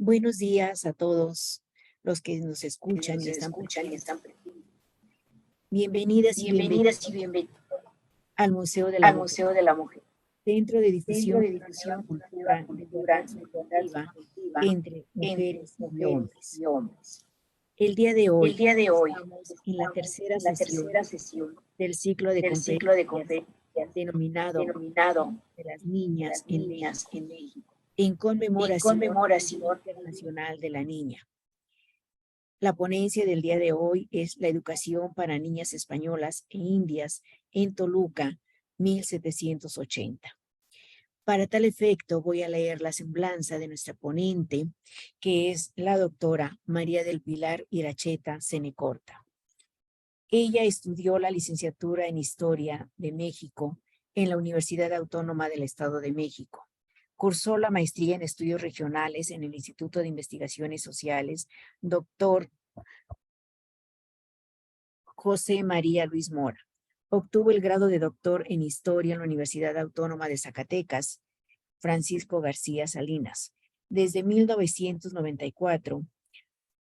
Buenos días a todos los que nos escuchan y están escuchan y presentes. están presentes. Bienvenidas y bienvenidos Bienvenidas y bienvenidos al Museo de la al Mujer, Museo de la Mujer, Centro de Centro Difusión de de una nueva Difusión de una nueva cultura de cultura igualdad de igualdad subjetiva subjetiva entre entre mujeres y mujeres hombres. y hombres. El día de El hoy día de hoy estamos en la estamos tercera en la sesión tercera sesión del ciclo de del ciclo de conferencias conferencias denominado denominado de las de niñas las en niñas México, en México, en en conmemoración del Día conmemoración. Internacional de la Niña. La ponencia del día de hoy es la educación para niñas españolas e indias en Toluca, 1780. Para tal efecto, voy a leer la semblanza de nuestra ponente, que es la doctora María del Pilar Iracheta Cenecorta. Ella estudió la licenciatura en Historia de México en la Universidad Autónoma del Estado de México. Cursó la maestría en Estudios Regionales en el Instituto de Investigaciones Sociales, Dr. José María Luis Mora. Obtuvo el grado de doctor en Historia en la Universidad Autónoma de Zacatecas, Francisco García Salinas. Desde 1994,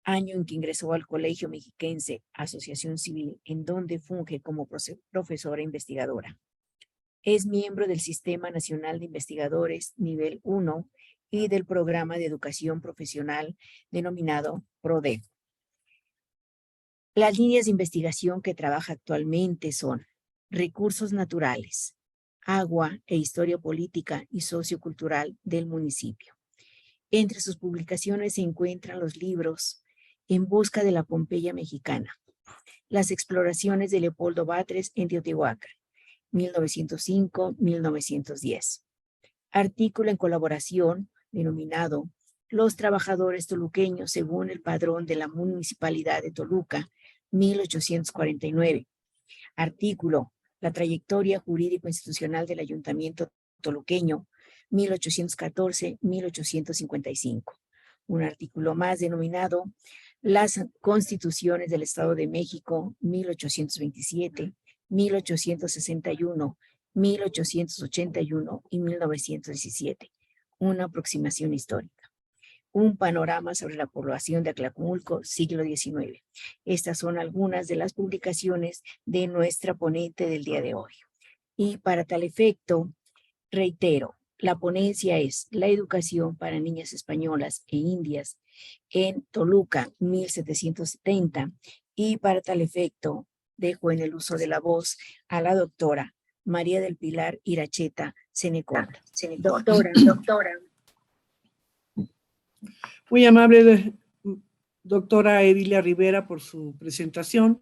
año en que ingresó al Colegio Mexiquense Asociación Civil, en donde funge como profesora investigadora. Es miembro del Sistema Nacional de Investigadores Nivel 1 y del Programa de Educación Profesional denominado PRODE. Las líneas de investigación que trabaja actualmente son recursos naturales, agua e historia política y sociocultural del municipio. Entre sus publicaciones se encuentran los libros En busca de la Pompeya mexicana, las exploraciones de Leopoldo Batres en Teotihuacán, 1905-1910. Artículo en colaboración denominado Los trabajadores toluqueños según el padrón de la Municipalidad de Toluca, 1849. Artículo La trayectoria jurídico-institucional del Ayuntamiento toluqueño, 1814-1855. Un artículo más denominado Las Constituciones del Estado de México, 1827, 1861, 1881 y 1917. Una aproximación histórica. Un panorama sobre la población de Atlacomulco, siglo XIX. Estas son algunas de las publicaciones de nuestra ponente del día de hoy. Y para tal efecto, reitero, la ponencia es La educación para niñas españolas e indias en Toluca, 1770. Y para tal efecto, dejo en el uso de la voz a la doctora María del Pilar Iracheta Cenecorta. Doctora. Doctora. Muy amable, doctora Edilia Rivera, por su presentación.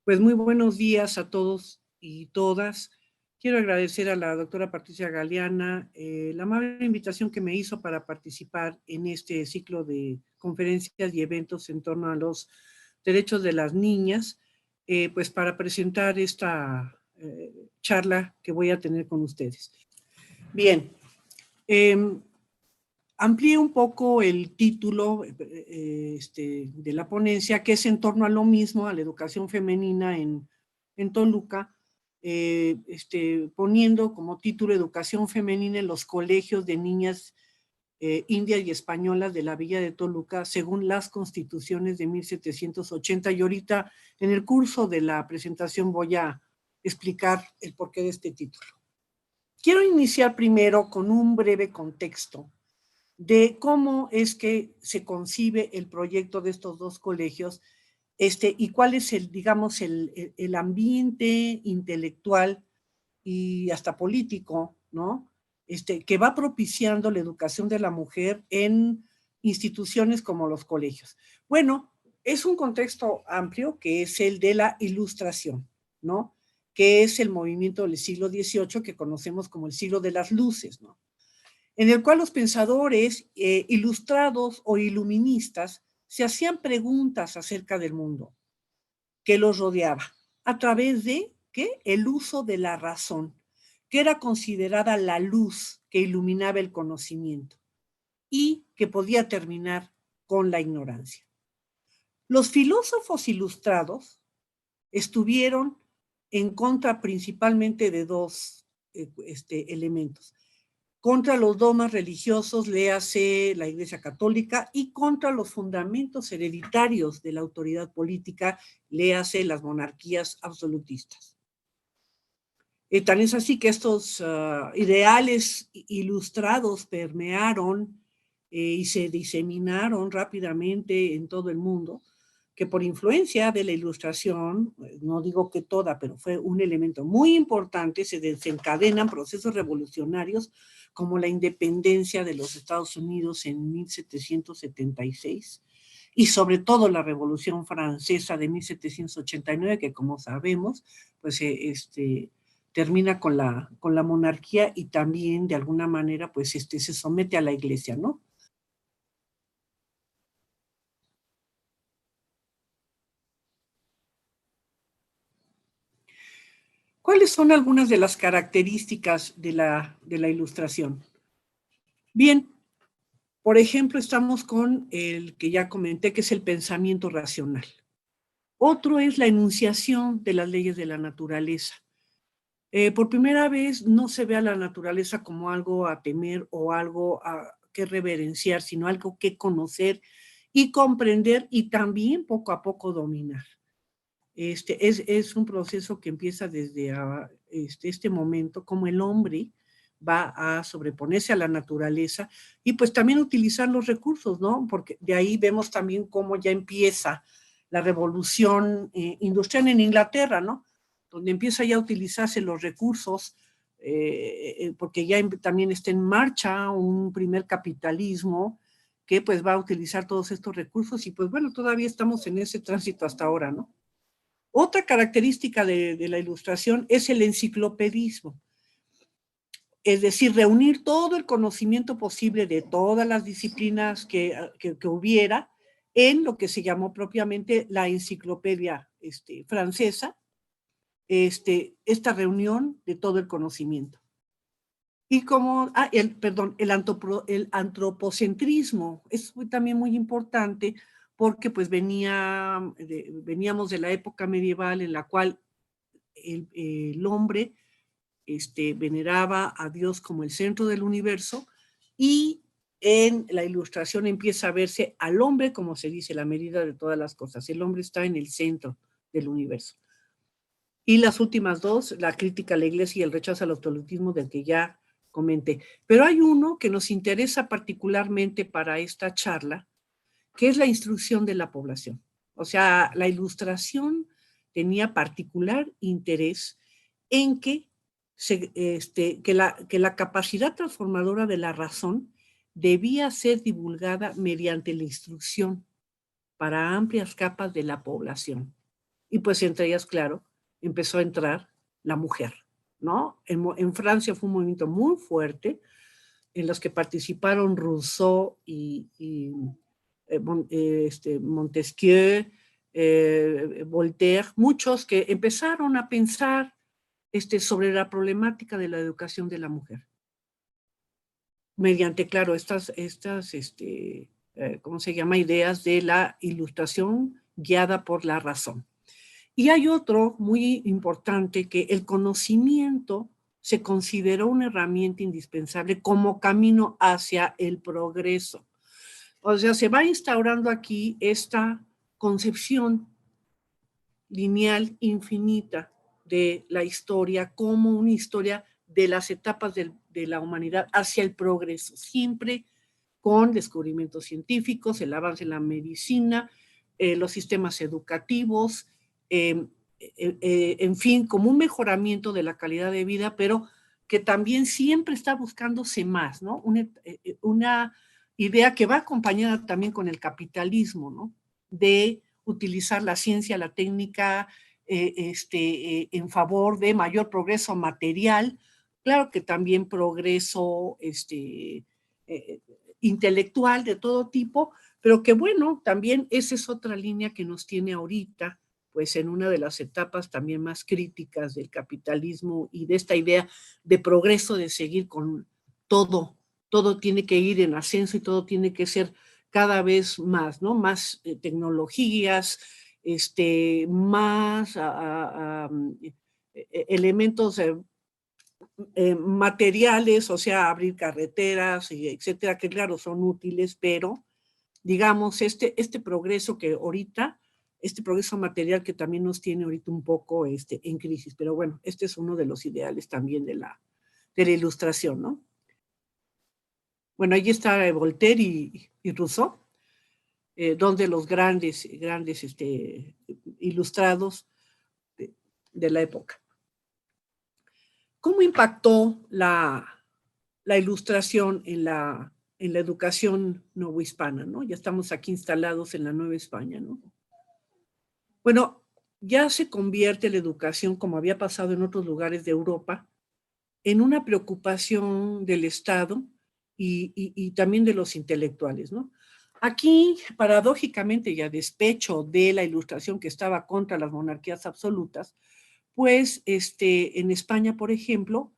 Pues muy buenos días a todos y todas. Quiero agradecer a la doctora Patricia Galeana la amable invitación que me hizo para participar en este ciclo de conferencias y eventos en torno a los derechos de las niñas, pues para presentar esta charla que voy a tener con ustedes. Bien, amplíe un poco el título de la ponencia, que es en torno a lo mismo, a la educación femenina en Toluca, poniendo como título Educación femenina en los colegios de niñas indias y españolas de la Villa de Toluca, según las constituciones de 1780. Y ahorita, en el curso de la presentación, voy a explicar el porqué de este título. Quiero iniciar primero con un breve contexto de cómo es que se concibe el proyecto de estos dos colegios y cuál es digamos, el ambiente intelectual y hasta político, ¿no? Que va propiciando la educación de la mujer en instituciones como los colegios. Bueno, es un contexto amplio que es el de la Ilustración, ¿no? Que es el movimiento del siglo XVIII que conocemos como el siglo de las luces, ¿no? En el cual los pensadores ilustrados o iluministas se hacían preguntas acerca del mundo que los rodeaba a través de ¿qué? El uso de la razón, que era considerada la luz que iluminaba el conocimiento y que podía terminar con la ignorancia. Los filósofos ilustrados estuvieron en contra principalmente de dos elementos. contra los dogmas religiosos, léase la Iglesia Católica, y contra los fundamentos hereditarios de la autoridad política, léase las monarquías absolutistas. Tan es así que estos ideales ilustrados permearon y se diseminaron rápidamente en todo el mundo, que por influencia de la Ilustración, no digo que toda, pero fue un elemento muy importante, se desencadenan procesos revolucionarios como la independencia de los Estados Unidos en 1776 y sobre todo la Revolución Francesa de 1789, que como sabemos, pues termina con la monarquía y también de alguna manera pues se somete a la Iglesia, ¿no? ¿Cuáles son algunas de las características de la Ilustración? Bien, por ejemplo, estamos con el que ya comenté, que es el pensamiento racional. Otro es la enunciación de las leyes de la naturaleza. Por primera vez no se ve a la naturaleza como algo a temer o algo a que reverenciar, sino algo que conocer y comprender y también poco a poco dominar. Es un proceso que empieza desde este momento, como el hombre va a sobreponerse a la naturaleza y pues también utilizar los recursos, ¿no? Porque de ahí vemos también cómo ya empieza la revolución industrial en Inglaterra, ¿no? Donde empieza ya a utilizarse los recursos, porque ya también está en marcha un primer capitalismo que pues va a utilizar todos estos recursos y pues bueno, todavía estamos en ese tránsito hasta ahora, ¿no? Otra característica de la Ilustración es el enciclopedismo, es decir, reunir todo el conocimiento posible de todas las disciplinas que hubiera en lo que se llamó propiamente la enciclopedia francesa, esta reunión de todo el conocimiento. Y como, el antropocentrismo es también muy importante porque pues veníamos de la época medieval en la cual el hombre veneraba a Dios como el centro del universo y en la Ilustración empieza a verse al hombre, como se dice, la medida de todas las cosas. El hombre está en el centro del universo. Y las últimas dos, la crítica a la Iglesia y el rechazo al absolutismo, del que ya comenté. Pero hay uno que nos interesa particularmente para esta charla, que es la instrucción de la población. O sea, la Ilustración tenía particular interés en que la capacidad transformadora de la razón debía ser divulgada mediante la instrucción para amplias capas de la población. Y pues entre ellas, claro, empezó a entrar la mujer, ¿no? En Francia fue un movimiento muy fuerte en los que participaron Rousseau y Montesquieu, Voltaire, muchos que empezaron a pensar sobre la problemática de la educación de la mujer. Mediante, claro, ¿cómo se llama? Ideas de la Ilustración guiada por la razón. Y hay otro muy importante, que el conocimiento se consideró una herramienta indispensable como camino hacia el progreso. O sea, se va instaurando aquí esta concepción lineal infinita de la historia como una historia de las etapas de la humanidad hacia el progreso, siempre con descubrimientos científicos, el avance en la medicina, los sistemas educativos, en fin, como un mejoramiento de la calidad de vida, pero que también siempre está buscándose más, ¿no? Una idea que va acompañada también con el capitalismo, ¿no? De utilizar la ciencia, la técnica, en favor de mayor progreso material, claro que también progreso intelectual de todo tipo, pero que bueno, también esa es otra línea que nos tiene ahorita, pues en una de las etapas también más críticas del capitalismo y de esta idea de progreso, de seguir con todo tiene que ir en ascenso y todo tiene que ser cada vez más, ¿no? Más tecnologías, más elementos materiales, o sea, abrir carreteras, y etcétera, que claro, son útiles, pero digamos, este progreso que ahorita, este progreso material que también nos tiene ahorita un poco en crisis, pero bueno, este es uno de los ideales también de la ilustración, ¿no? Bueno, ahí está Voltaire y Rousseau, dos de los grandes ilustrados de la época. ¿Cómo impactó la ilustración en la educación novohispana, ¿no? Ya estamos aquí instalados en la Nueva España, ¿no? Bueno, ya se convierte la educación, como había pasado en otros lugares de Europa, en una preocupación del Estado y también de los intelectuales, ¿no? Aquí, paradójicamente, y a despecho de la ilustración que estaba contra las monarquías absolutas, pues en España, por ejemplo,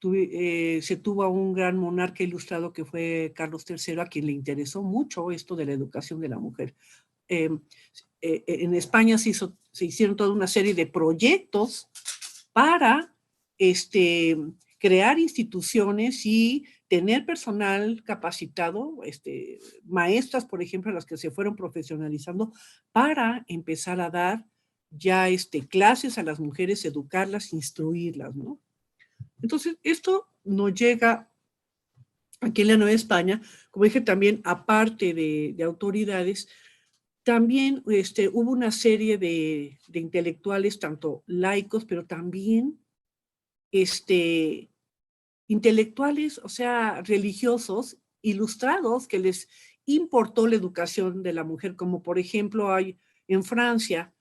se tuvo a un gran monarca ilustrado que fue Carlos III, a quien le interesó mucho esto de la educación de la mujer. En España se hicieron toda una serie de proyectos para crear instituciones y tener personal capacitado, maestras, por ejemplo, las que se fueron profesionalizando para empezar a dar ya clases a las mujeres, educarlas, instruirlas, ¿no? Entonces, esto nos llega aquí en la Nueva España, como dije también, aparte de autoridades, también hubo una serie de intelectuales, tanto laicos, pero también intelectuales, o sea, religiosos, ilustrados, que les importó la educación de la mujer, como por ejemplo hay en Francia,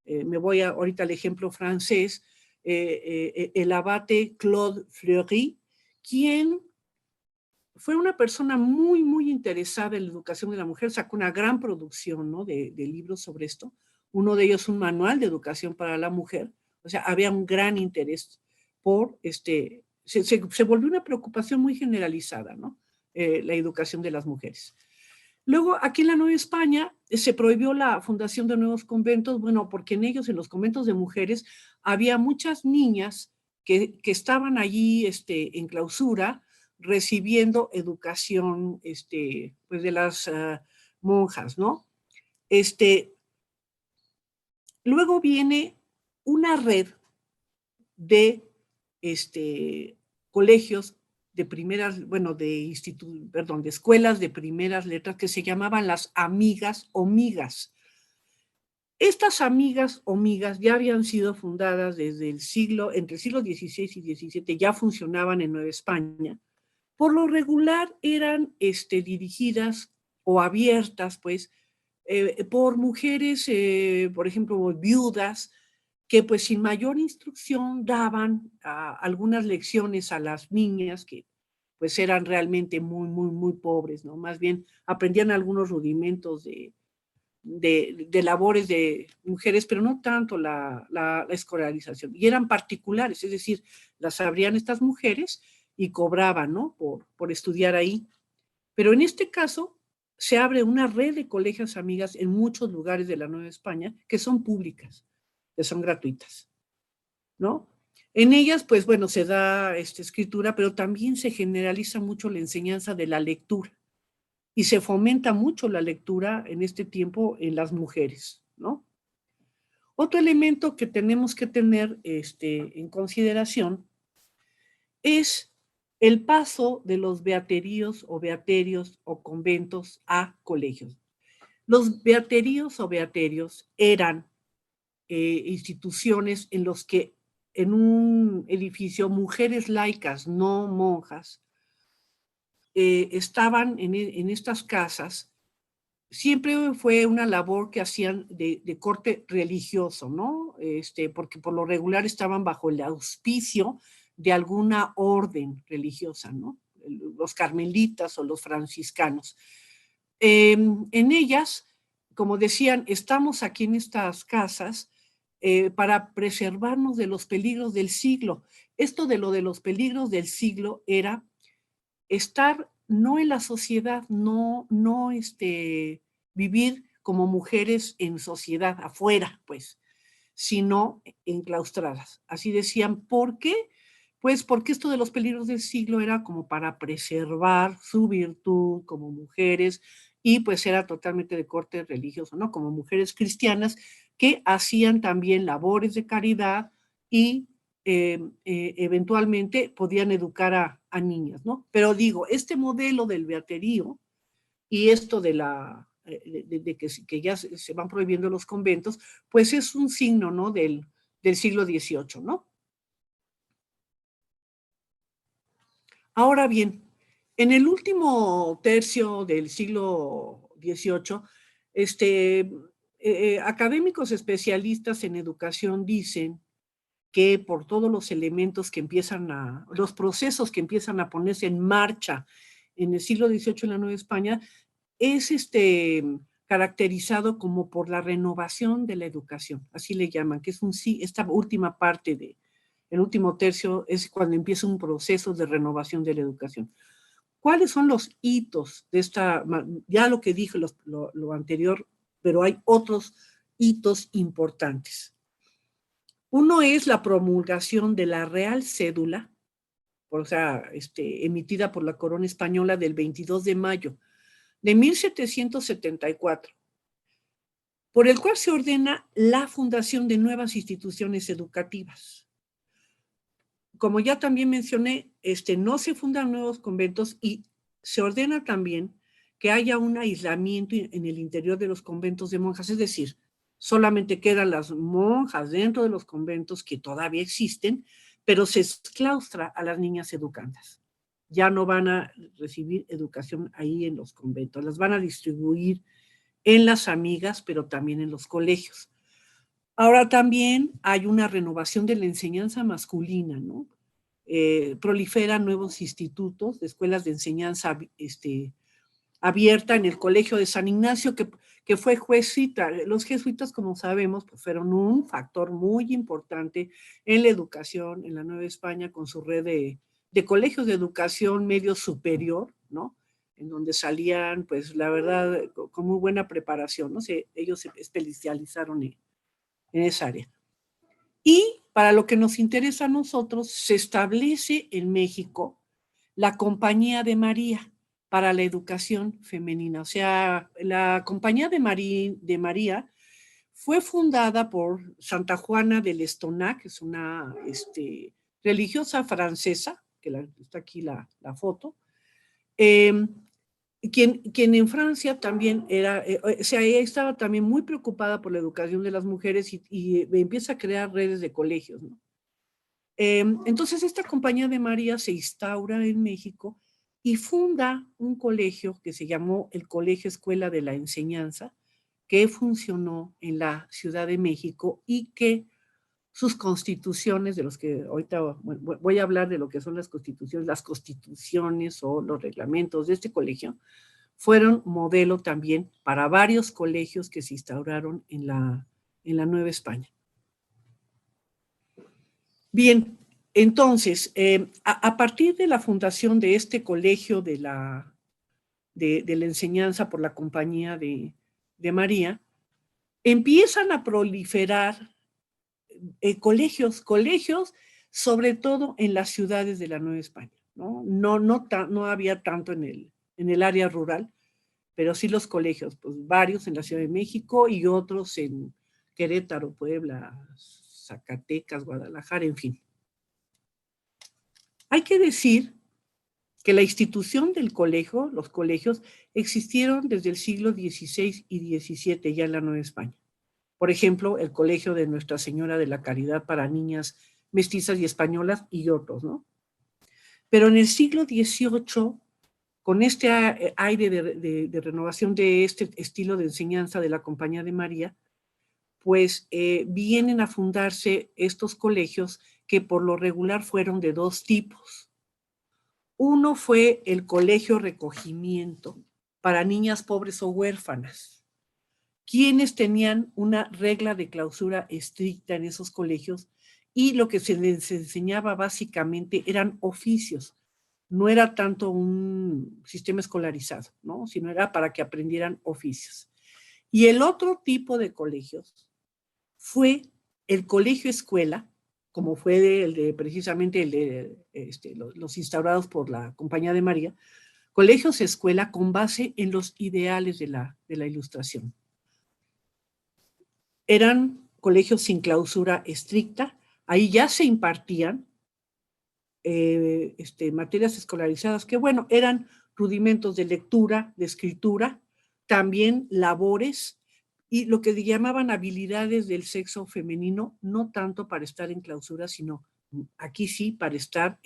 me voy ahorita al ejemplo francés, el abate Claude Fleury, quien fue una persona muy, muy interesada en la educación de la mujer, sacó una gran producción, ¿no?, de libros sobre esto, uno de ellos un manual de educación para la mujer, o sea, había un gran interés por, se volvió una preocupación muy generalizada, ¿no?, la educación de las mujeres. Luego, aquí en la Nueva España, se prohibió la fundación de nuevos conventos, bueno, porque en ellos, en los conventos de mujeres, había muchas niñas que estaban allí en clausura, recibiendo educación pues de las monjas, ¿no? Luego viene una red de colegios de primeras, bueno, de escuelas de primeras letras que se llamaban las amigas o migas. Estas amigas o migas ya habían sido fundadas desde entre el siglo XVI y XVII, ya funcionaban en Nueva España. Por lo regular eran dirigidas o abiertas, pues, por mujeres, por ejemplo, viudas, que pues sin mayor instrucción daban algunas lecciones a las niñas que pues eran realmente muy, muy, muy pobres, ¿no? Más bien aprendían algunos rudimentos de labores de mujeres, pero no tanto la escolarización. Y eran particulares, es decir, las abrían estas mujeres y cobraban, ¿no?, por estudiar ahí. Pero en este caso se abre una red de colegios amigas en muchos lugares de la Nueva España que son públicas, que son gratuitas, ¿no? En ellas, pues bueno, se da escritura, pero también se generaliza mucho la enseñanza de la lectura y se fomenta mucho la lectura en este tiempo en las mujeres, ¿no? Otro elemento que tenemos que tener en consideración es el paso de los beateríos o conventos a colegios. Los beateríos o beaterios eran instituciones en los que en un edificio mujeres laicas, no monjas, estaban en estas casas. Siempre fue una labor que hacían de corte religioso, ¿no? Porque por lo regular estaban bajo el auspicio de alguna orden religiosa, ¿no? Los carmelitas o los franciscanos. En ellas, como decían, estamos aquí en estas casas para preservarnos de los peligros del siglo. Esto de los peligros del siglo era estar no en la sociedad, no vivir como mujeres en sociedad, afuera, pues, sino enclaustradas. Así decían, ¿por qué? Pues porque esto de los peligros del siglo era como para preservar su virtud como mujeres y pues era totalmente de corte religioso, ¿no? Como mujeres cristianas que hacían también labores de caridad y eventualmente podían educar a niñas, ¿no? Pero digo, este modelo del beaterío y esto de que ya se van prohibiendo los conventos, pues es un signo, ¿no? Del siglo XVIII, ¿no? Ahora bien, en el último tercio del siglo XVIII, académicos especialistas en educación dicen que por todos los elementos que los procesos que empiezan a ponerse en marcha en el siglo XVIII en la Nueva España, es caracterizado como por la renovación de la educación, así le llaman, que es esta última parte el último tercio es cuando empieza un proceso de renovación de la educación. ¿Cuáles son los hitos de esta? Ya lo que dije, lo anterior, pero hay otros hitos importantes. Uno es la promulgación de la Real Cédula, o sea, emitida por la Corona Española del 22 de mayo de 1774, por el cual se ordena la fundación de nuevas instituciones educativas. Como ya también mencioné, no se fundan nuevos conventos y se ordena también que haya un aislamiento en el interior de los conventos de monjas, es decir, solamente quedan las monjas dentro de los conventos que todavía existen, pero se exclaustra a las niñas educandas. Ya no van a recibir educación ahí en los conventos, las van a distribuir en las amigas, pero también en los colegios. Ahora también hay una renovación de la enseñanza masculina, ¿no? Proliferan nuevos institutos de escuelas de enseñanza abierta en el Colegio de San Ignacio, que fue jesuita. Los jesuitas, como sabemos, pues fueron un factor muy importante en la educación en la Nueva España con su red de colegios de educación medio superior, ¿no? En donde salían, pues la verdad, con muy buena preparación, ¿no? Ellos se especializaron en esa área. Y para lo que nos interesa a nosotros, se establece en México la Compañía de María para la educación femenina. O sea, la Compañía de María fue fundada por Santa Juana del Estonac, que es una religiosa francesa, que está aquí la foto, quien en Francia también o sea, ella estaba también muy preocupada por la educación de las mujeres y empieza a crear redes de colegios, ¿no? Entonces esta Compañía de María se instaura en México y funda un colegio que se llamó el Colegio Escuela de la Enseñanza, que funcionó en la Ciudad de México y que sus constituciones, de los que ahorita voy a hablar de lo que son las constituciones o los reglamentos de este colegio, fueron modelo también para varios colegios que se instauraron en la Nueva España. Bien, entonces, a partir de la fundación de este colegio de la enseñanza por la Compañía de María, empiezan a proliferar colegios, sobre todo en las ciudades de la Nueva España, ¿no? No había tanto en el área rural, pero sí los colegios, pues varios en la Ciudad de México y otros en Querétaro, Puebla, Zacatecas, Guadalajara, en fin. Hay que decir que la institución del colegio, los colegios, existieron desde el siglo XVI y XVII ya en la Nueva España. Por ejemplo, el Colegio de Nuestra Señora de la Caridad para niñas mestizas y españolas y otros, ¿no? Pero en el siglo XVIII, con este aire de renovación de este estilo de enseñanza de la Compañía de María, pues vienen a fundarse estos colegios que por lo regular fueron de dos tipos. Uno fue el colegio recogimiento para niñas pobres o huérfanas, quienes tenían una regla de clausura estricta en esos colegios y lo que se les enseñaba básicamente eran oficios. No era tanto un sistema escolarizado, ¿no? Sino era para que aprendieran oficios. Y el otro tipo de colegios fue el colegio escuela, como fue precisamente el de los instaurados por la Compañía de María, colegios escuela con base en los ideales de la Ilustración. Eran colegios sin clausura estricta, ahí ya se impartían materias escolarizadas que, bueno, eran rudimentos de lectura, de escritura, también labores y lo que llamaban habilidades del sexo femenino, no tanto para estar en clausura, sino aquí sí para estar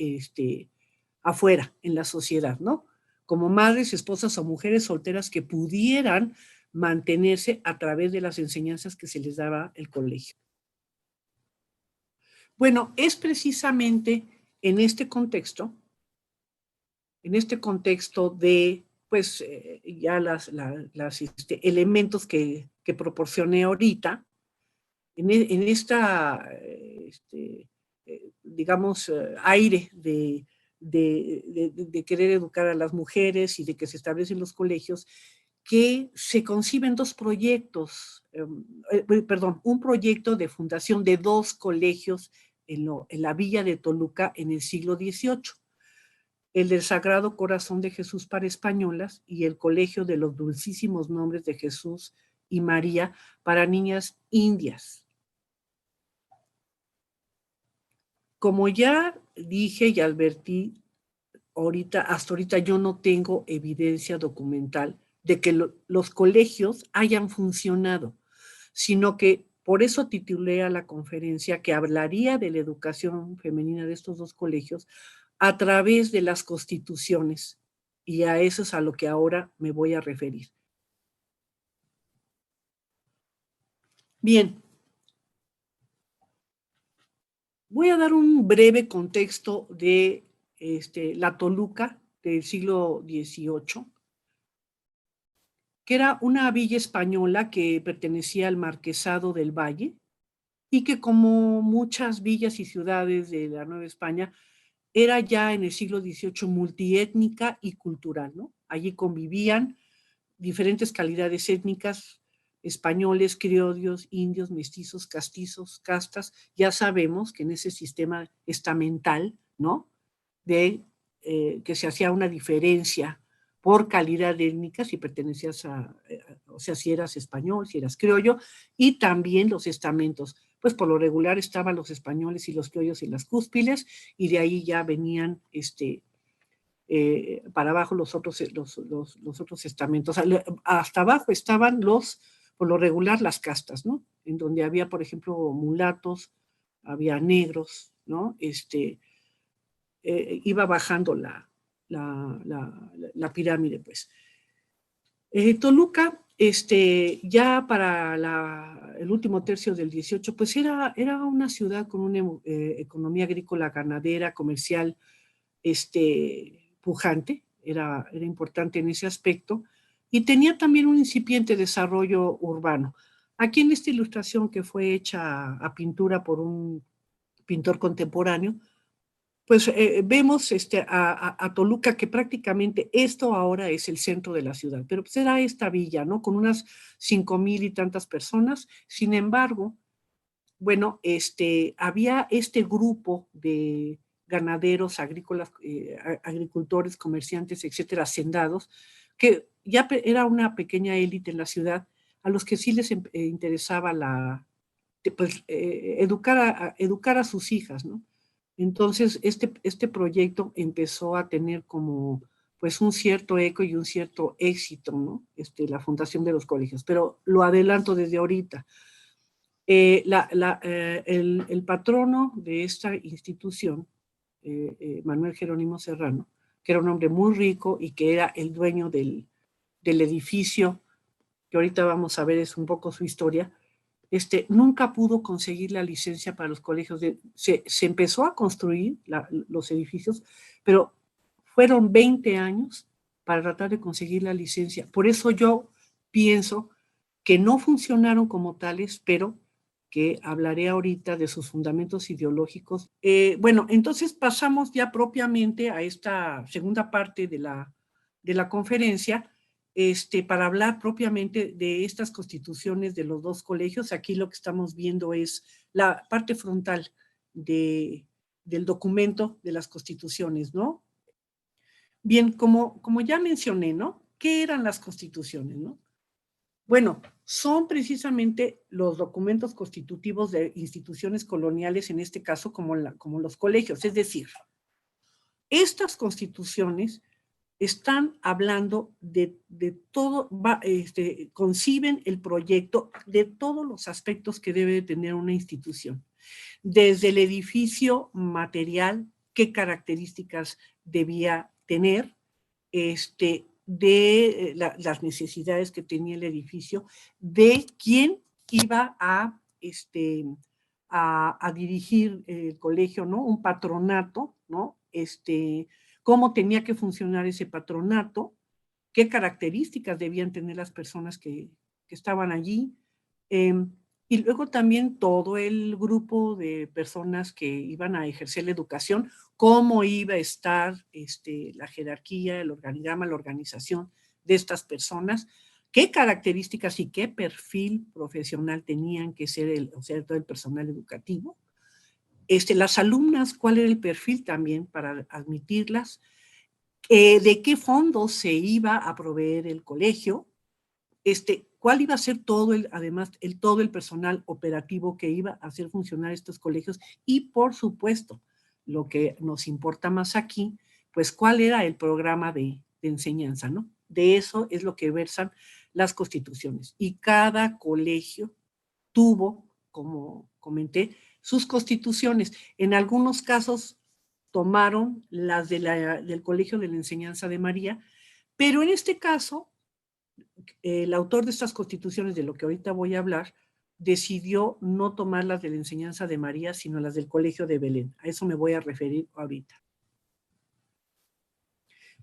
afuera, en la sociedad, ¿no? Como madres, esposas o mujeres solteras que pudieran mantenerse a través de las enseñanzas que se les daba el colegio. Bueno, es precisamente en este contexto de, pues, ya los elementos que proporcioné ahorita, en esta, digamos, aire de querer educar a las mujeres y de que se establecen los colegios, que se conciben dos proyectos, perdón, un proyecto de fundación de dos colegios en la villa de Toluca en el siglo XVIII. El del Sagrado Corazón de Jesús para españolas y el Colegio de los Dulcísimos Nombres de Jesús y María para niñas indias. Como ya dije y advertí, hasta ahorita yo no tengo evidencia documental de que los colegios hayan funcionado, sino que por eso titulé a la conferencia que hablaría de la educación femenina de estos dos colegios a través de las constituciones, y a eso es a lo que ahora me voy a referir. Bien, voy a dar un breve contexto de la Toluca del siglo XVIII, que era una villa española que pertenecía al Marquesado del Valle y que, como muchas villas y ciudades de la Nueva España, era ya en el siglo XVIII multiétnica y cultural, ¿no? Allí convivían diferentes calidades étnicas, españoles, criollos, indios, mestizos, castizos, castas. Ya sabemos que en ese sistema estamental, ¿no? De que se hacía una diferencia por calidad étnica, si pertenecías o sea, si eras español, si eras criollo, y también los estamentos. Pues por lo regular estaban los españoles y los criollos en las cúspiles, y de ahí ya venían para abajo los otros estamentos. Hasta abajo estaban por lo regular, las castas, ¿no? En donde había, por ejemplo, mulatos, había negros, ¿no? Iba bajando la pirámide, pues. Toluca, ya para el último tercio del XVIII, pues era una ciudad con una economía agrícola, ganadera, comercial, pujante, era importante en ese aspecto, y tenía también un incipiente desarrollo urbano. Aquí en esta ilustración que fue hecha a pintura por un pintor contemporáneo, pues vemos a Toluca, que prácticamente esto ahora es el centro de la ciudad, pero pues era esta villa, ¿no? Con unas 5,000 y tantas personas. Sin embargo, bueno, había este grupo de ganaderos, agrícolas, agricultores, comerciantes, etcétera, hacendados, que ya era una pequeña élite en la ciudad, a los que sí les interesaba pues, educar a sus hijas, ¿no? Entonces, este proyecto empezó a tener como, pues, un cierto eco y un cierto éxito, ¿no? La fundación de los colegios, pero lo adelanto desde ahorita. El patrono de esta institución, Manuel Jerónimo Serrano, que era un hombre muy rico y que era el dueño del edificio, que ahorita vamos a ver es un poco su historia, nunca pudo conseguir la licencia para los colegios. Se empezó a construir los edificios, pero fueron 20 años para tratar de conseguir la licencia. Por eso yo pienso que no funcionaron como tales, pero que hablaré ahorita de sus fundamentos ideológicos. Bueno, entonces pasamos ya propiamente a esta segunda parte de la conferencia, para hablar propiamente de estas constituciones de los dos colegios. Aquí lo que estamos viendo es la parte frontal del documento de las constituciones, ¿no? Bien, como ya mencioné, ¿no? ¿Qué eran las constituciones, no? Bueno, son precisamente los documentos constitutivos de instituciones coloniales, en este caso como los colegios. Es decir, estas constituciones están hablando de todo, conciben el proyecto de todos los aspectos que debe tener una institución. Desde el edificio material, qué características debía tener, de las necesidades que tenía el edificio, de quién iba a dirigir el colegio, ¿no? Un patronato, ¿no? Cómo tenía que funcionar ese patronato, qué características debían tener las personas que estaban allí, y luego también todo el grupo de personas que iban a ejercer la educación, cómo iba a estar la jerarquía, el organigrama, la organización de estas personas, qué características y qué perfil profesional tenían que ser todo el personal educativo. Las alumnas, cuál era el perfil también para admitirlas, de qué fondos se iba a proveer el colegio, cuál iba a ser todo todo el personal operativo que iba a hacer funcionar estos colegios y, por supuesto, lo que nos importa más aquí, pues cuál era el programa de enseñanza, ¿no? De eso es lo que versan las constituciones. Y cada colegio tuvo, como comenté, sus constituciones. En algunos casos tomaron las del Colegio de la Enseñanza de María, pero en este caso, el autor de estas constituciones, de lo que ahorita voy a hablar, decidió no tomar las de la Enseñanza de María, sino las del Colegio de Belén. A eso me voy a referir ahorita.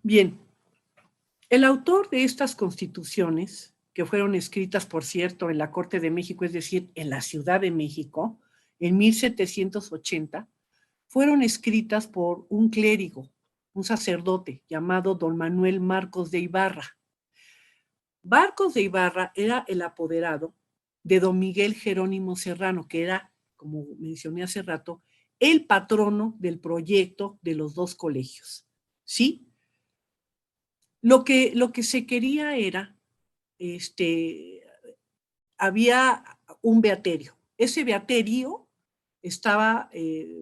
Bien, el autor de estas constituciones, que fueron escritas, por cierto, en la Corte de México, es decir, en la Ciudad de México, en 1780, fueron escritas por un clérigo, un sacerdote llamado don Manuel Marcos de Ibarra. Marcos de Ibarra era el apoderado de don Miguel Jerónimo Serrano, que era, como mencioné hace rato, el patrono del proyecto de los dos colegios, ¿sí? Lo que se quería era, había un beaterio. Ese beaterio estaba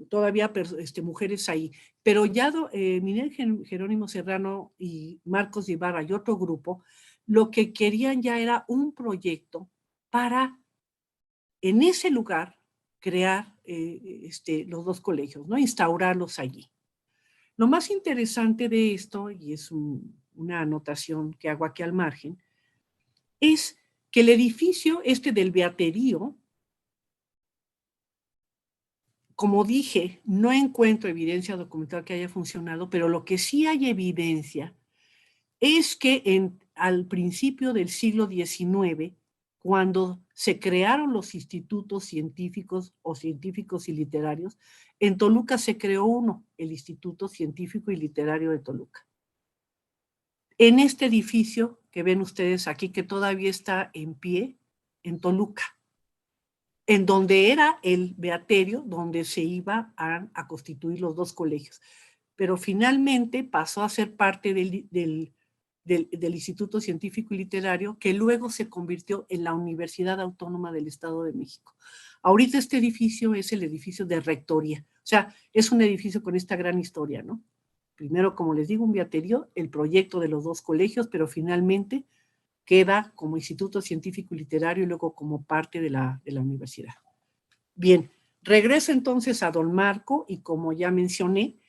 todavía mujeres ahí, pero ya Miguel Jerónimo Serrano y Marcos de Ibarra y otro grupo, lo que querían ya era un proyecto para, en ese lugar, crear los dos colegios, ¿no? Instaurarlos allí. Lo más interesante de esto, y es una anotación que hago aquí al margen, es que el edificio del beaterio, como dije, no encuentro evidencia documental que haya funcionado, pero lo que sí hay evidencia es que al principio del siglo XIX, cuando se crearon los institutos científicos o científicos y literarios, en Toluca se creó uno, el Instituto Científico y Literario de Toluca. En este edificio que ven ustedes aquí, que todavía está en pie, en Toluca, en donde era el beaterio, donde se iba a constituir los dos colegios. Pero finalmente pasó a ser parte del Instituto Científico y Literario, que luego se convirtió en la Universidad Autónoma del Estado de México. Ahorita este edificio es el edificio de rectoría, o sea, es un edificio con esta gran historia, ¿no? Primero, como les digo, un beaterio, el proyecto de los dos colegios, pero finalmente queda como Instituto Científico y Literario y luego como parte de la universidad. Bien, regreso entonces a don Marco y como ya mencioné,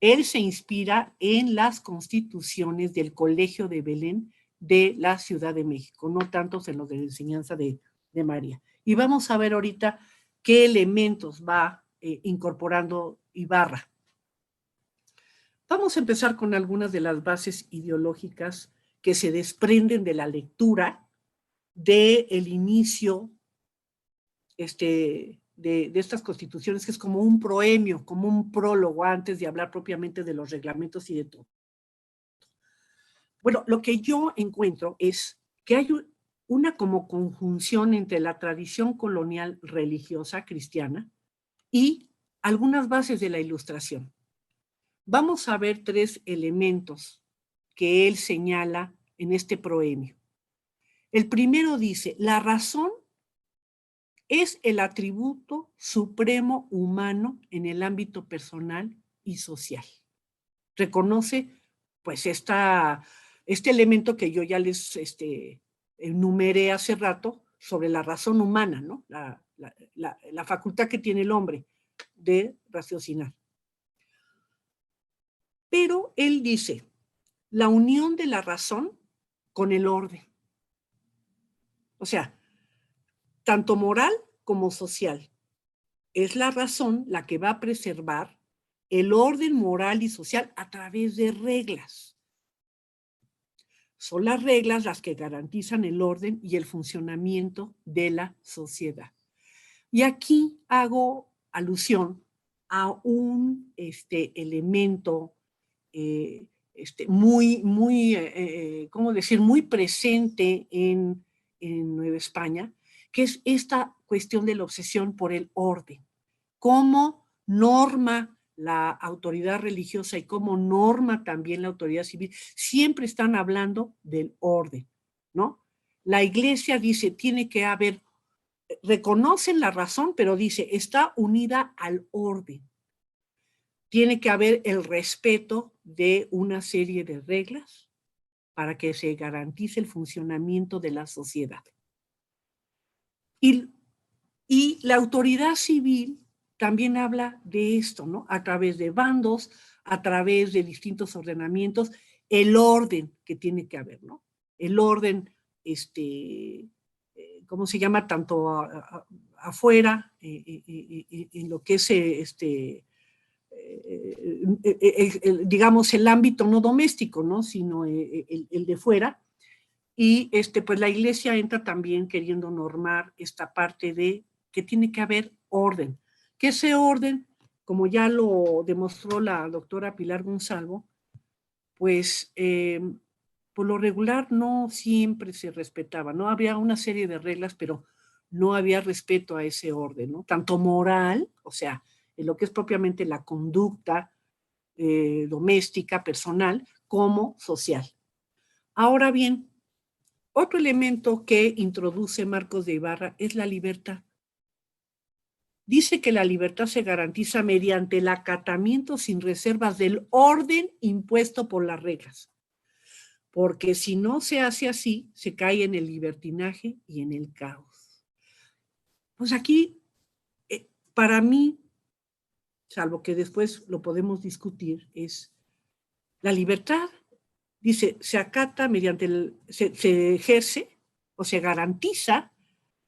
él se inspira en las constituciones del Colegio de Belén de la Ciudad de México, no tanto en los de la enseñanza de María. Y vamos a ver ahorita qué elementos va incorporando Ibarra. Vamos a empezar con algunas de las bases ideológicas que se desprenden de la lectura del inicio de estas constituciones, que es como un proemio, como un prólogo antes de hablar propiamente de los reglamentos y de todo. Bueno, lo que yo encuentro es que hay una como conjunción entre la tradición colonial religiosa cristiana y algunas bases de la Ilustración. Vamos a ver 3 elementos que él señala en este proemio. El primero dice, la razón es el atributo supremo humano en el ámbito personal y social. Reconoce, pues, este elemento que yo ya les enumeré hace rato sobre la razón humana, ¿no? La facultad que tiene el hombre de raciocinar. Pero él dice, la unión de la razón con el orden. O sea, tanto moral como social. Es la razón la que va a preservar el orden moral y social a través de reglas. Son las reglas las que garantizan el orden y el funcionamiento de la sociedad. Y aquí hago alusión a un elemento ¿cómo decir?, muy presente en Nueva España, que es esta cuestión de la obsesión por el orden. Cómo norma la autoridad religiosa y cómo norma también la autoridad civil, siempre están hablando del orden, ¿no? La Iglesia dice, tiene que haber, reconocen la razón, pero dice, está unida al orden. Tiene que haber el respeto de una serie de reglas para que se garantice el funcionamiento de la sociedad. Y la autoridad civil también habla de esto, ¿no? A través de bandos, a través de distintos ordenamientos, el orden que tiene que haber, ¿no? El orden, ¿cómo se llama? Tanto afuera, en lo que es digamos, el ámbito no doméstico, ¿no? Sino el de fuera. Y pues la Iglesia entra también queriendo normar esta parte de que tiene que haber orden. Que ese orden, como ya lo demostró la doctora Pilar Gonzalo, pues por lo regular no siempre se respetaba, ¿no? Había una serie de reglas, pero no había respeto a ese orden, ¿no? Tanto moral, o sea, en lo que es propiamente la conducta doméstica, personal, como social. Ahora bien, otro elemento que introduce Marcos de Ibarra es la libertad. Dice que la libertad se garantiza mediante el acatamiento sin reservas del orden impuesto por las reglas. Porque si no se hace así, se cae en el libertinaje y en el caos. Pues aquí, para mí, salvo que después lo podemos discutir, es la libertad. Dice, se acata mediante se ejerce o se garantiza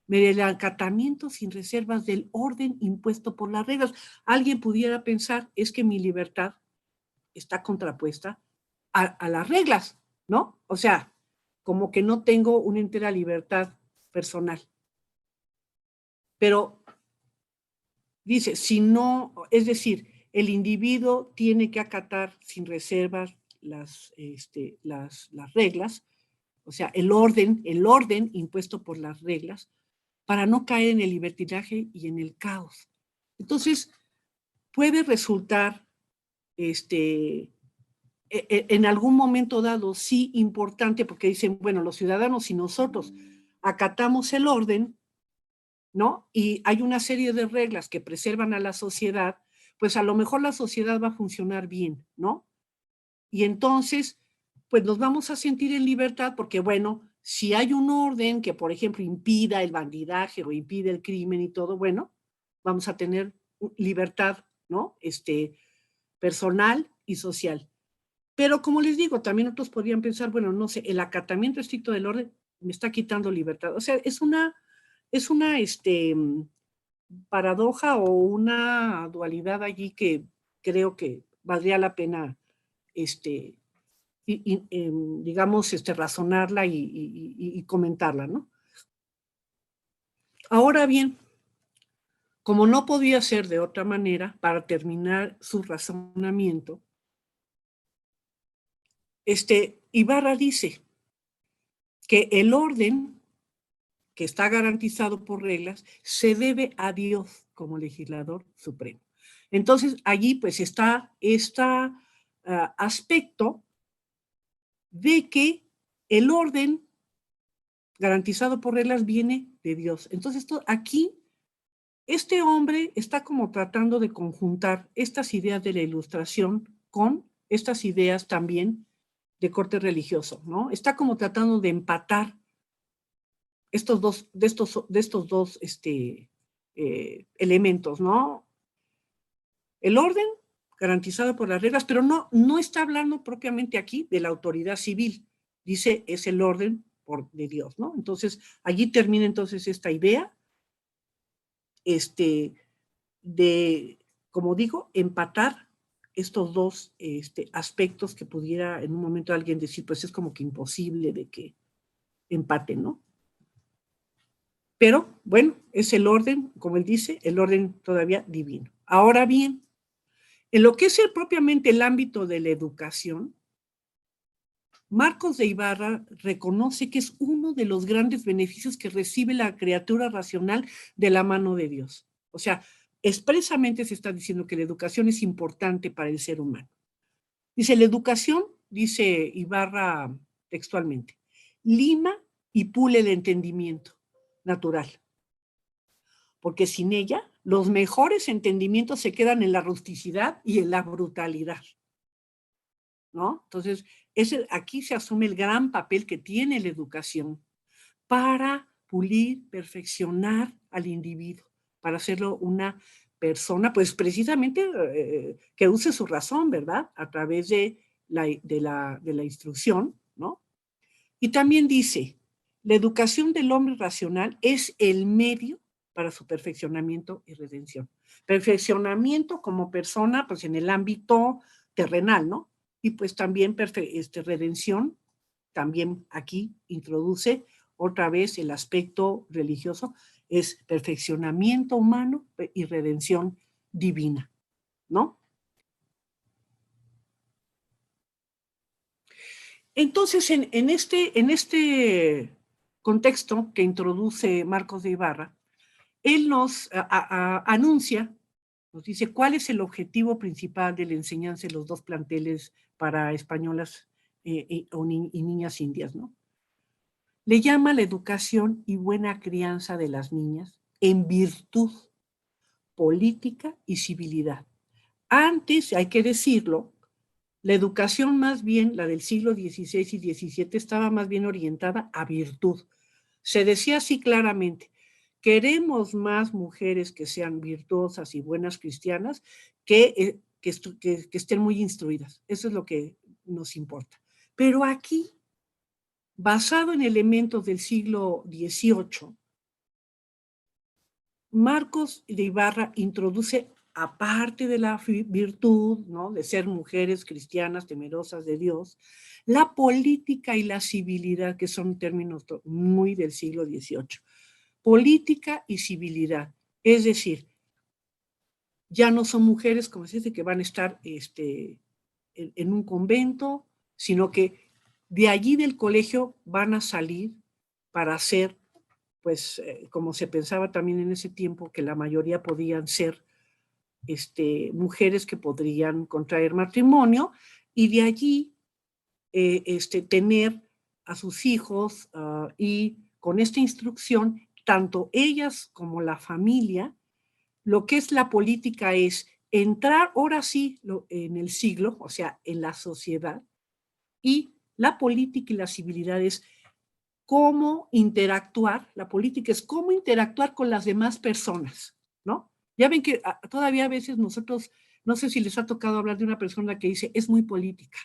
mediante el acatamiento sin reservas del orden impuesto por las reglas. Alguien pudiera pensar, es que mi libertad está contrapuesta a las reglas, ¿no? O sea, como que no tengo una entera libertad personal. Pero dice, si no, es decir, el individuo tiene que acatar sin reservas las reglas, o sea, el orden impuesto por las reglas, para no caer en el libertinaje y en el caos. Entonces, puede resultar, en algún momento dado, sí importante, porque dicen, bueno, los ciudadanos y nosotros acatamos el orden, ¿no? Y hay una serie de reglas que preservan a la sociedad, pues a lo mejor la sociedad va a funcionar bien, ¿no? Y entonces, pues nos vamos a sentir en libertad porque, bueno, si hay un orden que, por ejemplo, impida el bandidaje o impide el crimen y todo, bueno, vamos a tener libertad, ¿no? Personal y social. Pero como les digo, también otros podrían pensar, bueno, no sé, el acatamiento estricto del orden me está quitando libertad. O sea, es una paradoja o una dualidad allí que creo que valdría la pena, digamos, razonarla y comentarla, ¿no? Ahora bien, como no podía ser de otra manera, para terminar su razonamiento, Ibarra dice que el orden que está garantizado por reglas se debe a Dios como legislador supremo. Entonces, allí pues está este aspecto de que el orden garantizado por reglas viene de Dios. Entonces, aquí, este hombre está como tratando de conjuntar estas ideas de la Ilustración con estas ideas también de corte religioso, ¿no? Está como tratando de empatar estos dos elementos, ¿no? El orden garantizado por las reglas, pero no está hablando propiamente aquí de la autoridad civil. Dice, es el orden de Dios, ¿no? Entonces, allí termina entonces esta idea de, como digo, empatar estos dos aspectos que pudiera en un momento alguien decir, pues es como que imposible de que empaten, ¿no? Pero, bueno, es el orden, como él dice, el orden todavía divino. Ahora bien, en lo que es propiamente el ámbito de la educación, Marcos de Ibarra reconoce que es uno de los grandes beneficios que recibe la criatura racional de la mano de Dios. O sea, expresamente se está diciendo que la educación es importante para el ser humano. Dice, la educación, dice Ibarra textualmente, lima y pule el entendimiento natural, porque sin ella los mejores entendimientos se quedan en la rusticidad y en la brutalidad, ¿no? Entonces, aquí se asume el gran papel que tiene la educación para pulir, perfeccionar al individuo, para hacerlo una persona, pues precisamente que use su razón, ¿verdad? A través de la instrucción, ¿no? Y también dice, la educación del hombre racional es el medio para su perfeccionamiento y redención. Perfeccionamiento como persona, pues en el ámbito terrenal, ¿no? Y pues también redención, también aquí introduce otra vez el aspecto religioso, es perfeccionamiento humano y redención divina, ¿no? Entonces, en este contexto que introduce Marcos de Ibarra, él nos anuncia, nos dice cuál es el objetivo principal de la enseñanza de los dos planteles para españolas y niñas indias, ¿no? Le llama la educación y buena crianza de las niñas en virtud, política y civilidad. Antes, hay que decirlo, la educación más bien, la del siglo XVI y XVII, estaba más bien orientada a virtud. Se decía así claramente, queremos más mujeres que sean virtuosas y buenas cristianas que estén muy instruidas. Eso es lo que nos importa. Pero aquí, basado en elementos del siglo XVIII, Marcos de Ibarra introduce, aparte de la virtud, ¿no?, de ser mujeres cristianas temerosas de Dios, la política y la civilidad, que son términos muy del siglo XVIII. Política y civilidad, es decir, ya no son mujeres, como se dice, que van a estar en un convento, sino que de allí del colegio van a salir para ser, pues, como se pensaba también en ese tiempo, que la mayoría podían ser mujeres que podrían contraer matrimonio, y de allí tener a sus hijos, y con esta instrucción, tanto ellas como la familia, lo que es la política es entrar ahora sí en el siglo, o sea, en la sociedad, y la política y la civilidad es cómo interactuar, la política es cómo interactuar con las demás personas, ¿no? Ya ven que todavía a veces nosotros, no sé si les ha tocado hablar de una persona que dice, es muy política.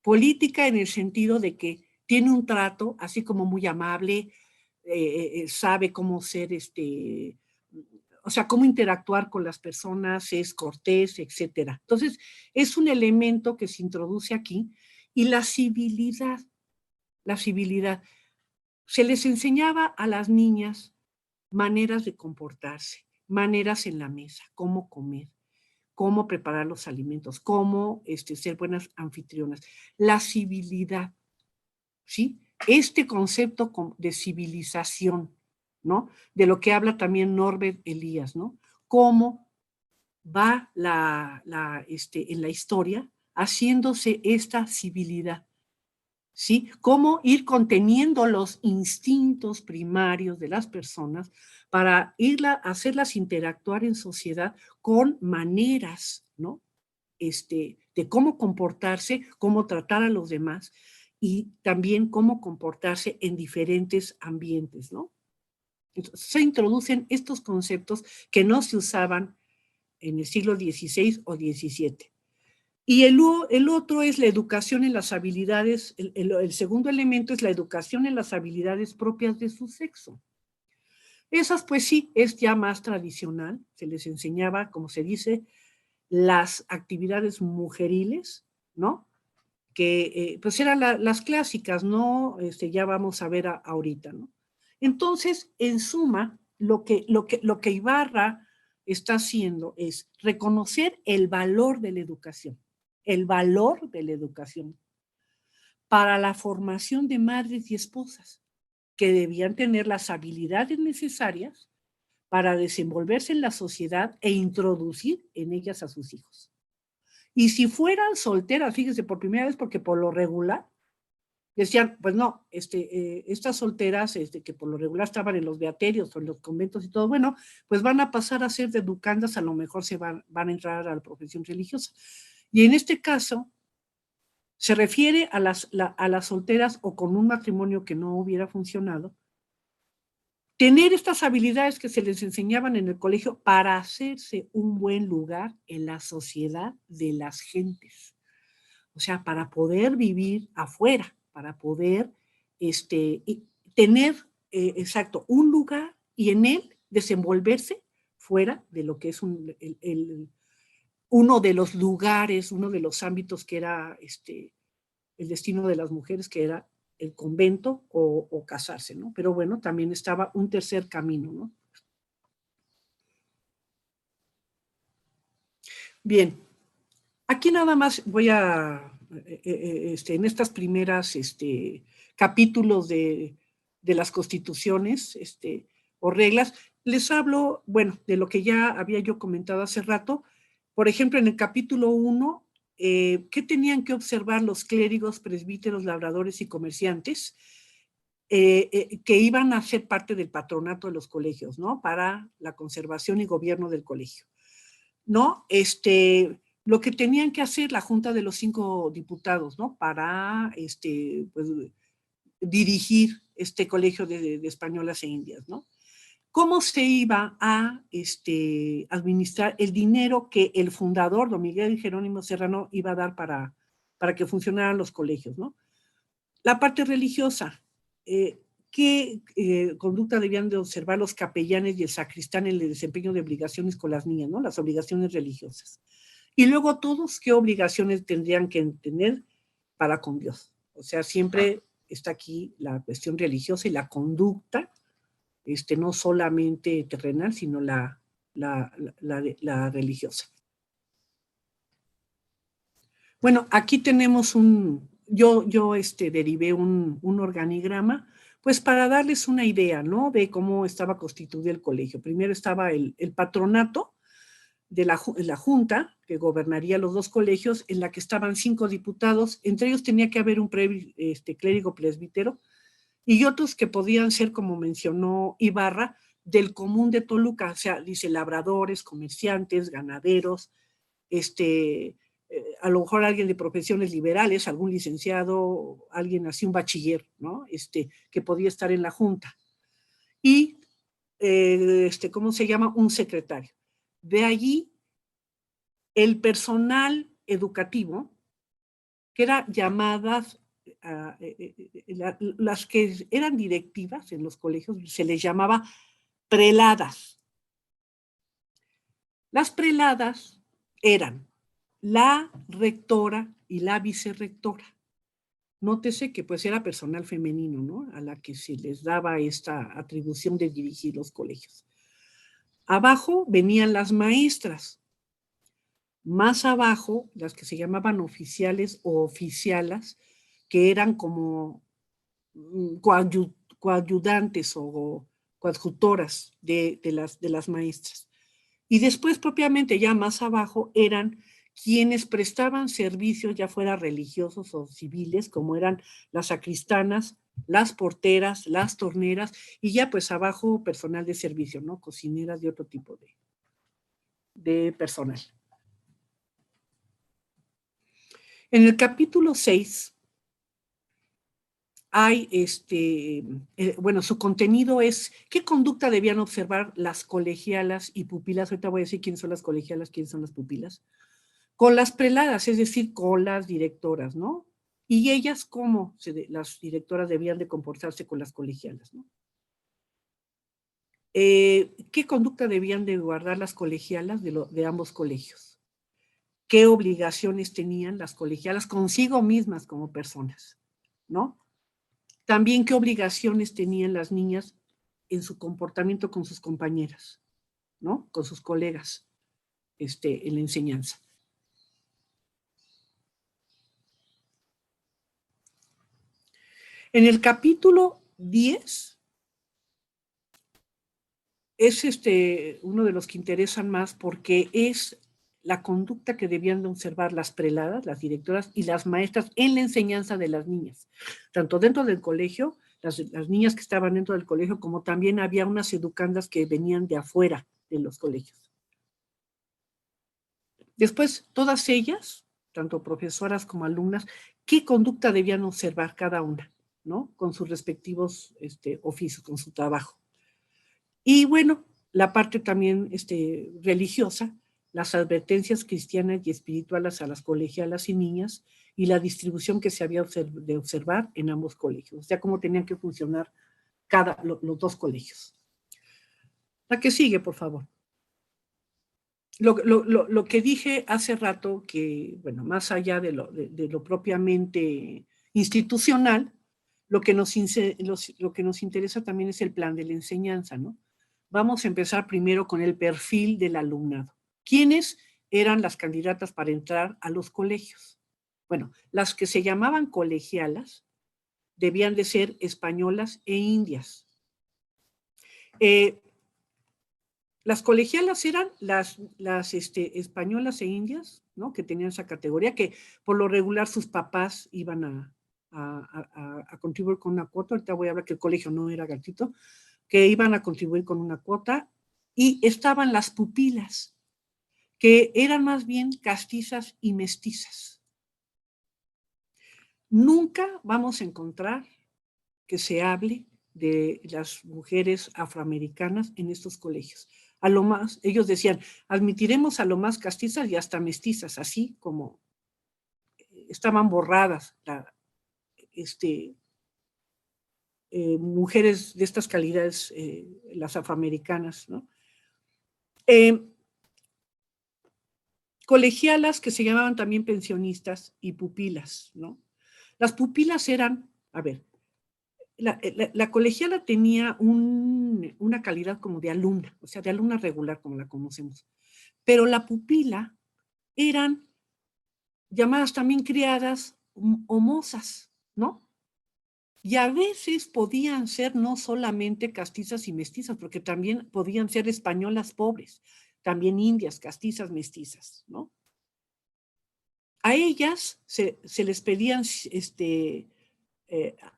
Política en el sentido de que tiene un trato así como muy amable, sabe cómo ser, o sea, cómo interactuar con las personas, es cortés, etcétera. Entonces, es un elemento que se introduce aquí. Y la civilidad, se les enseñaba a las niñas maneras de comportarse, maneras en la mesa, cómo comer, cómo preparar los alimentos, cómo ser buenas anfitrionas. La civilidad, ¿sí? Este concepto de civilización, ¿no? De lo que habla también Norbert Elias, ¿no? Cómo va en la historia haciéndose esta civilidad, ¿sí? Cómo ir conteniendo los instintos primarios de las personas para hacerlas interactuar en sociedad con maneras, ¿no? De cómo comportarse, cómo tratar a los demás y también cómo comportarse en diferentes ambientes, ¿no? Entonces, se introducen estos conceptos que no se usaban en el siglo XVI o XVII. Y el otro es la educación en las habilidades, el segundo elemento es la educación en las habilidades propias de su sexo. Esas, pues sí, es ya más tradicional, se les enseñaba, como se dice, las actividades mujeriles, ¿no? Que pues eran las clásicas, ¿no? Ya vamos a ver ahorita, ¿no? Entonces, en suma, lo que Ibarra está haciendo es reconocer el valor de la educación para la formación de madres y esposas, que debían tener las habilidades necesarias para desenvolverse en la sociedad e introducir en ellas a sus hijos. Y si fueran solteras, fíjense, por primera vez, porque por lo regular, decían, pues no, estas solteras que por lo regular estaban en los beaterios o en los conventos y todo, bueno, pues van a pasar a ser de educandas, a lo mejor van a entrar a la profesión religiosa. Y en este caso, se refiere a las solteras o con un matrimonio que no hubiera funcionado, tener estas habilidades que se les enseñaban en el colegio para hacerse un buen lugar en la sociedad de las gentes. O sea, para poder vivir afuera, para poder tener, exacto, un lugar y en él desenvolverse fuera de lo que es uno de los lugares, uno de los ámbitos que era el destino de las mujeres, que era el convento o casarse, ¿no? Pero bueno, también estaba un tercer camino, ¿no? Bien, aquí nada más voy a, en estas primeras capítulos de las constituciones o reglas, les hablo, bueno, de lo que ya había yo comentado hace rato. Por ejemplo, en el capítulo 1, ¿qué tenían que observar los clérigos, presbíteros, labradores y comerciantes que iban a ser parte del patronato de los colegios, ¿no? Para la conservación y gobierno del colegio, ¿no? Lo que tenían que hacer la Junta de los 5 diputados, ¿no? Para pues, dirigir este colegio de españolas e indias, ¿no? ¿Cómo se iba a administrar el dinero que el fundador, don Miguel Jerónimo Serrano, iba a dar para que funcionaran los colegios, ¿no? La parte religiosa, ¿qué conducta debían de observar los capellanes y el sacristán en el desempeño de obligaciones con las niñas, ¿no? Las obligaciones religiosas. Y luego todos, ¿qué obligaciones tendrían que tener para con Dios? O sea, siempre está aquí la cuestión religiosa y la conducta, no solamente terrenal, sino la religiosa. Bueno, aquí tenemos yo derivé un organigrama, pues para darles una idea, ¿no? De cómo estaba constituido el colegio. Primero estaba el patronato de la junta, que gobernaría los 2 colegios, en la que estaban 5 diputados, entre ellos tenía que haber un clérigo presbítero, y otros que podían ser, como mencionó Ibarra, del común de Toluca, o sea, dice labradores, comerciantes, ganaderos, a lo mejor alguien de profesiones liberales, algún licenciado, alguien así, un bachiller, ¿no? Que podía estar en la junta. Y, ¿cómo se llama? Un secretario. De allí, el personal educativo, que eran llamadas, las que eran directivas en los colegios, se les llamaba preladas. Las preladas eran la rectora y la vicerrectora. Nótese que pues era personal femenino, ¿no? A la que se les daba esta atribución de dirigir los colegios. Abajo venían las maestras. Más abajo, las que se llamaban oficiales o oficialas, que eran como coayudantes o coadjutoras de las maestras. Y después, propiamente, ya más abajo, eran quienes prestaban servicios, ya fuera religiosos o civiles, como eran las sacristanas, las porteras, las torneras, y ya pues abajo personal de servicio, ¿no? Cocineras y otro tipo de personal. En el capítulo 6 hay, bueno, su contenido es qué conducta debían observar las colegialas y pupilas. Ahorita voy a decir quiénes son las colegialas, quiénes son las pupilas. Con las preladas, es decir, con las directoras, ¿no? Y ellas, cómo las directoras debían de comportarse con las colegialas, ¿no? ¿Qué conducta debían de guardar las colegialas de ambos colegios? ¿Qué obligaciones tenían las colegialas consigo mismas como personas, ¿no? También qué obligaciones tenían las niñas en su comportamiento con sus compañeras, ¿no? Con sus colegas en la enseñanza. En el capítulo 10 es uno de los que interesan más porque es la conducta que debían de observar las preladas, las directoras y las maestras en la enseñanza de las niñas, tanto dentro del colegio, las niñas que estaban dentro del colegio, como también había unas educandas que venían de afuera de los colegios. Después, todas ellas, tanto profesoras como alumnas, ¿qué conducta debían observar cada una, ¿no? Con sus respectivos oficios, con su trabajo. Y bueno, la parte también religiosa, las advertencias cristianas y espirituales a las colegialas y niñas y la distribución que se había de observar en ambos colegios, o sea, cómo tenían que funcionar los dos colegios. La que sigue, por favor. Lo que dije hace rato, que, bueno, más allá de lo propiamente institucional, lo que nos interesa también es el plan de la enseñanza, ¿no? Vamos a empezar primero con el perfil del alumnado. ¿Quiénes eran las candidatas para entrar a los colegios? Bueno, las que se llamaban colegialas debían de ser españolas e indias. Las colegialas eran las españolas e indias, ¿no? Que tenían esa categoría, que por lo regular sus papás iban a contribuir con una cuota. Ahorita voy a hablar que el colegio no era gratuito, que iban a contribuir con una cuota, y estaban las pupilas, que eran más bien castizas y mestizas. Nunca vamos a encontrar que se hable de las mujeres afroamericanas en estos colegios. A lo más, ellos decían, admitiremos a lo más castizas y hasta mestizas, así como estaban borradas mujeres de estas calidades, las afroamericanas, ¿no? Colegialas que se llamaban también pensionistas y pupilas, ¿no? Las pupilas eran, a ver, la colegiala tenía una calidad como de alumna, o sea, de alumna regular como la conocemos, pero la pupila eran llamadas también criadas o mozas, ¿no? Y a veces podían ser no solamente castizas y mestizas, porque también podían ser españolas pobres, también indias, castizas, mestizas, ¿no? A ellas se les pedían,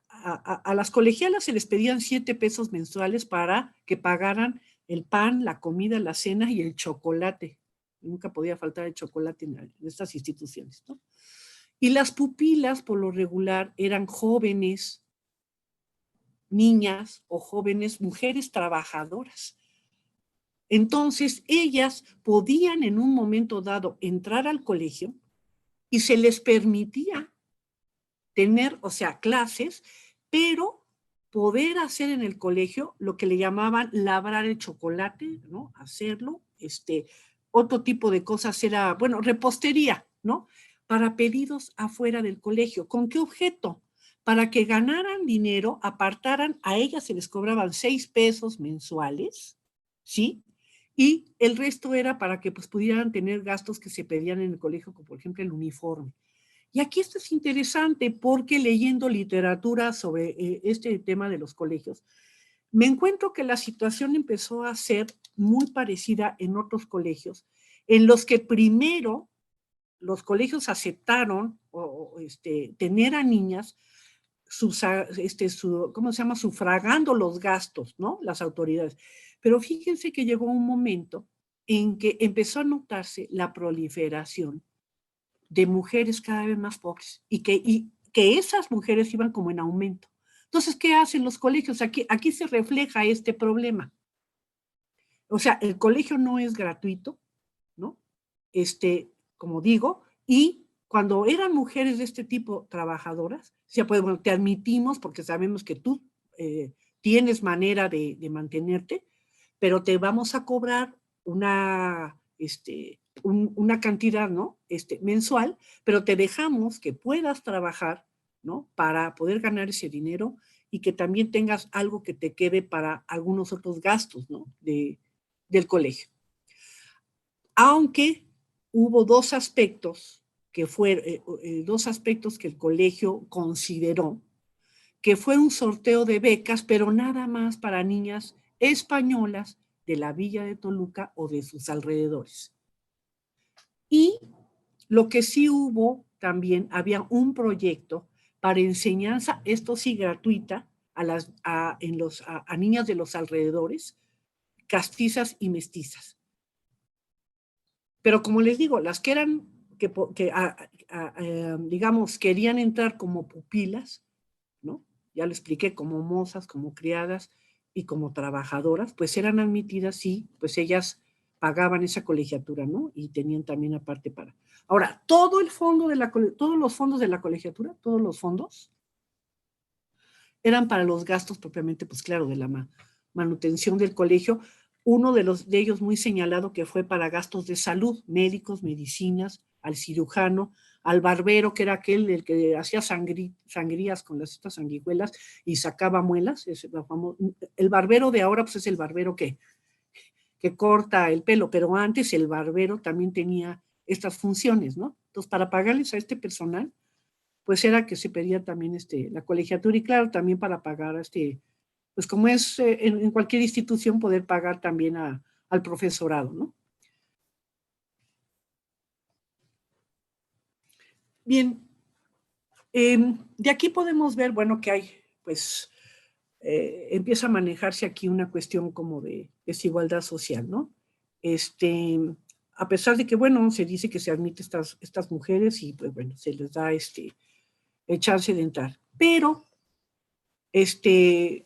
a las colegialas se les pedían 7 pesos mensuales para que pagaran el pan, la comida, la cena y el chocolate. Nunca podía faltar el chocolate en estas instituciones, ¿no? Y las pupilas, por lo regular, eran jóvenes, niñas o jóvenes mujeres trabajadoras. Entonces, ellas podían en un momento dado entrar al colegio y se les permitía tener, o sea, clases, pero poder hacer en el colegio lo que le llamaban labrar el chocolate, ¿no? Hacerlo, otro tipo de cosas era, bueno, repostería, ¿no? Para pedidos afuera del colegio. ¿Con qué objeto? Para que ganaran dinero, apartaran, a ellas se les cobraban 6 pesos mensuales, ¿sí? Y el resto era para que pues pudieran tener gastos que se pedían en el colegio, como por ejemplo el uniforme. Y aquí esto es interesante porque leyendo literatura sobre este tema de los colegios, me encuentro que la situación empezó a ser muy parecida en otros colegios, en los que primero los colegios aceptaron tener a niñas ¿cómo se llama? Sufragando los gastos, ¿no? Las autoridades. Pero fíjense que llegó un momento en que empezó a notarse la proliferación de mujeres cada vez más pobres y que esas mujeres iban como en aumento. Entonces, ¿qué hacen los colegios? Aquí se refleja este problema. O sea, el colegio no es gratuito, ¿no? Como digo, y cuando eran mujeres de este tipo trabajadoras, decía, pues bueno, te admitimos porque sabemos que tú tienes manera de mantenerte, pero te vamos a cobrar una cantidad, ¿no? Mensual, pero te dejamos que puedas trabajar, ¿no? Para poder ganar ese dinero y que también tengas algo que te quede para algunos otros gastos, ¿no? Del colegio. Aunque hubo dos aspectos que el colegio consideró, que fue un sorteo de becas, pero nada más para niñas españolas de la Villa de Toluca o de sus alrededores. Y lo que sí hubo también, había un proyecto para enseñanza, esto sí gratuita, a niñas de los alrededores, castizas y mestizas. Pero como les digo, las que eran, digamos, querían entrar como pupilas, ¿no? Ya lo expliqué, como mozas, como criadas y como trabajadoras, pues eran admitidas y pues ellas pagaban esa colegiatura, ¿no? Y tenían también aparte para. Ahora, todos los fondos de la colegiatura, todos los fondos, eran para los gastos propiamente, pues claro, de la manutención del colegio. Uno de ellos muy señalado que fue para gastos de salud, médicos, medicinas, al cirujano, al barbero, que era aquel el que hacía sangrías con estas sanguijuelas y sacaba muelas. El barbero de ahora pues es el barbero que corta el pelo, pero antes el barbero también tenía estas funciones, ¿no? Entonces, para pagarles a este personal, pues era que se pedía también la colegiatura y claro, también para pagar pues como es en cualquier institución poder pagar también al profesorado, ¿no? Bien, de aquí podemos ver, bueno, que hay, pues, empieza a manejarse aquí una cuestión como de desigualdad social, ¿no? A pesar de que, bueno, se dice que se admite estas mujeres y, pues, bueno, se les da el chance de entrar. Pero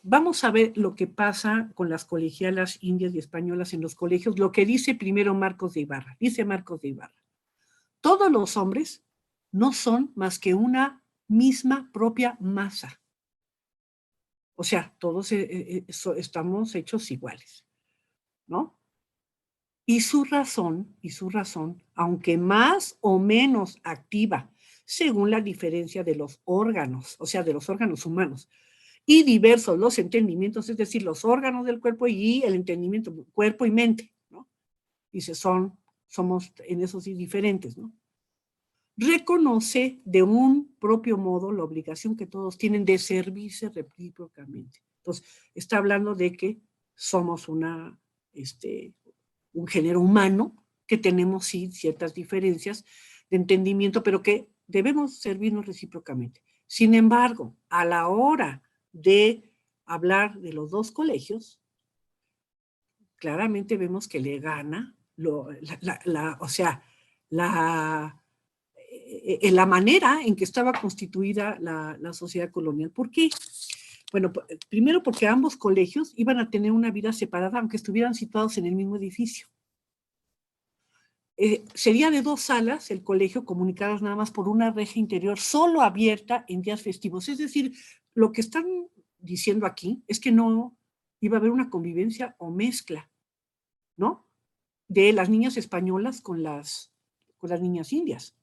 vamos a ver lo que pasa con las colegialas indias y españolas en los colegios, lo que dice primero Marcos de Ibarra. Dice Marcos de Ibarra, todos los hombres no son más que una misma propia masa. O sea, todos estamos hechos iguales, ¿no? Y su razón, aunque más o menos activa, según la diferencia de los órganos, o sea, de los órganos humanos, y diversos los entendimientos, es decir, los órganos del cuerpo y el entendimiento, cuerpo y mente, ¿no? Dice, somos en eso sí diferentes, ¿no? Reconoce de un propio modo la obligación que todos tienen de servirse recíprocamente. Entonces, está hablando de que somos un género humano, que tenemos sí ciertas diferencias de entendimiento, pero que debemos servirnos recíprocamente. Sin embargo, a la hora de hablar de los dos colegios, claramente vemos que le gana la manera en que estaba constituida la sociedad colonial. ¿Por qué? Bueno, primero porque ambos colegios iban a tener una vida separada, aunque estuvieran situados en el mismo edificio. Sería de 2 salas el colegio, comunicadas nada más por una reja interior, solo abierta en días festivos. Es decir, lo que están diciendo aquí es que no iba a haber una convivencia o mezcla, ¿no? De las niñas españolas con las niñas indias.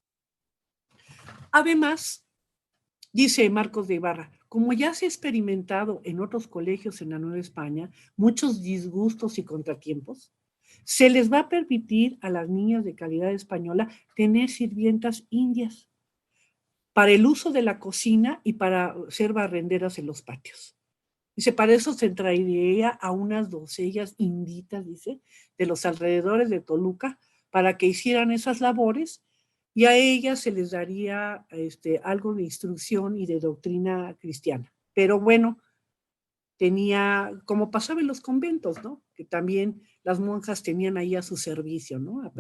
Además, dice Marcos de Ibarra, como ya se ha experimentado en otros colegios en la Nueva España, muchos disgustos y contratiempos, se les va a permitir a las niñas de calidad española tener sirvientas indias para el uso de la cocina y para ser barrenderas en los patios. Dice, para eso se traería a unas doncellas inditas, dice, de los alrededores de Toluca, para que hicieran esas labores, y a ellas se les daría algo de instrucción y de doctrina cristiana. Pero bueno, tenía, como pasaba en los conventos, ¿no? Que también las monjas tenían ahí a su servicio, ¿no?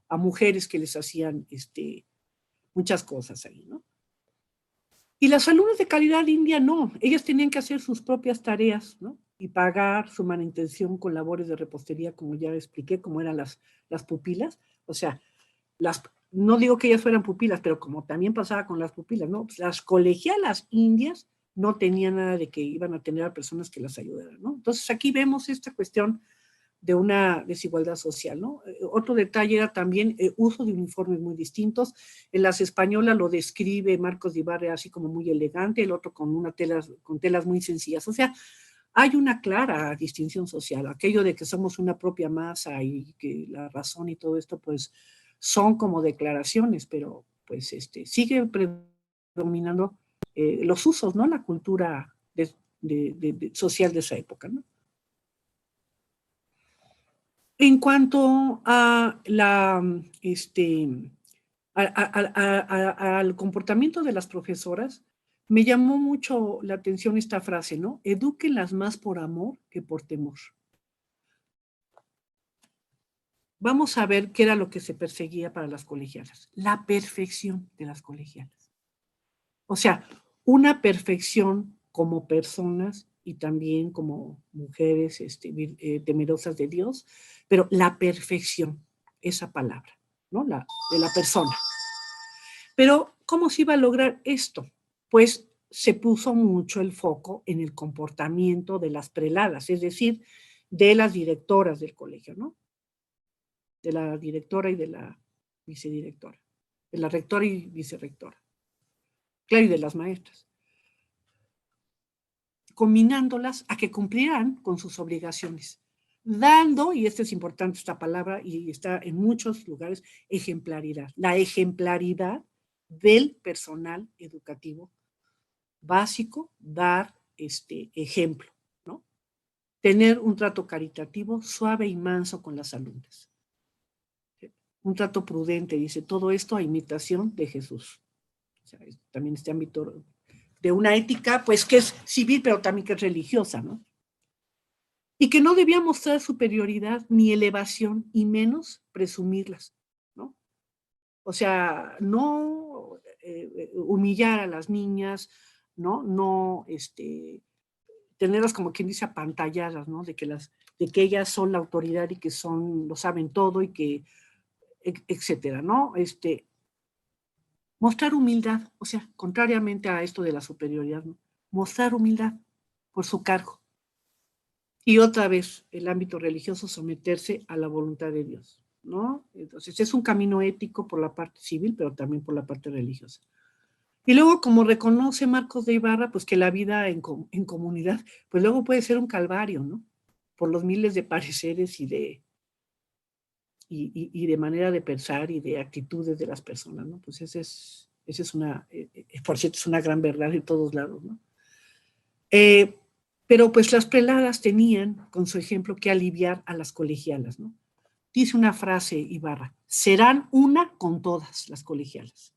A mujeres que les hacían muchas cosas ahí, ¿no? Y las alumnas de calidad india no, ellas tenían que hacer sus propias tareas, ¿no? Y pagar su manutención con labores de repostería, como ya expliqué, como eran las pupilas. O sea, no digo que ellas fueran pupilas, pero como también pasaba con las pupilas, ¿no? Pues las colegialas indias no tenían nada de que iban a tener a personas que las ayudaran, ¿no? Entonces aquí vemos esta cuestión de una desigualdad social, ¿no? Otro detalle era también el uso de uniformes muy distintos. En las españolas lo describe Marcos de Ibarra así como muy elegante, el otro con con telas muy sencillas. O sea, hay una clara distinción social. Aquello de que somos una propia masa y que la razón y todo esto, pues, son como declaraciones, pero pues sigue predominando los usos, ¿no? La cultura social de esa época, ¿no? En cuanto a al comportamiento de las profesoras, me llamó mucho la atención esta frase, ¿no? Edúquenlas más por amor que por temor. Vamos a ver qué era lo que se perseguía para las colegialas. La perfección de las colegialas. O sea, una perfección como personas y también como mujeres temerosas de Dios, pero la perfección, esa palabra, ¿no? De la persona. Pero, ¿cómo se iba a lograr esto? Pues se puso mucho el foco en el comportamiento de las preladas, es decir, de las directoras del colegio, ¿no? De la directora y de la vicedirectora, de la rectora y vicerrectora, claro, y de las maestras, combinándolas a que cumplieran con sus obligaciones, dando, y esto es importante esta palabra y está en muchos lugares, ejemplaridad, la ejemplaridad del personal educativo básico, dar ejemplo, ¿no? Tener un trato caritativo, suave y manso con las alumnas. Un trato prudente, dice, todo esto a imitación de Jesús. O sea, también este ámbito de una ética, pues que es civil, pero también que es religiosa, ¿no? Y que no debía mostrar superioridad ni elevación, y menos presumirlas, ¿no? O sea, no humillar a las niñas, ¿no? No, tenerlas como quien dice apantalladas, ¿no? De que ellas son la autoridad y que lo saben todo y que, etcétera, ¿no? Mostrar humildad, o sea, contrariamente a esto de la superioridad, ¿no? Mostrar humildad por su cargo. Y otra vez, el ámbito religioso, someterse a la voluntad de Dios, ¿no? Entonces, es un camino ético por la parte civil, pero también por la parte religiosa. Y luego, como reconoce Marcos de Ibarra, pues que la vida en comunidad, pues luego puede ser un calvario, ¿no? Por los miles de pareceres y de manera de pensar y de actitudes de las personas, ¿no? Pues esa es una, por cierto, es una gran verdad en todos lados, ¿no? Pero pues las preladas tenían, con su ejemplo, que aliviar a las colegialas, ¿no? Dice una frase Ibarra, serán una con todas las colegialas.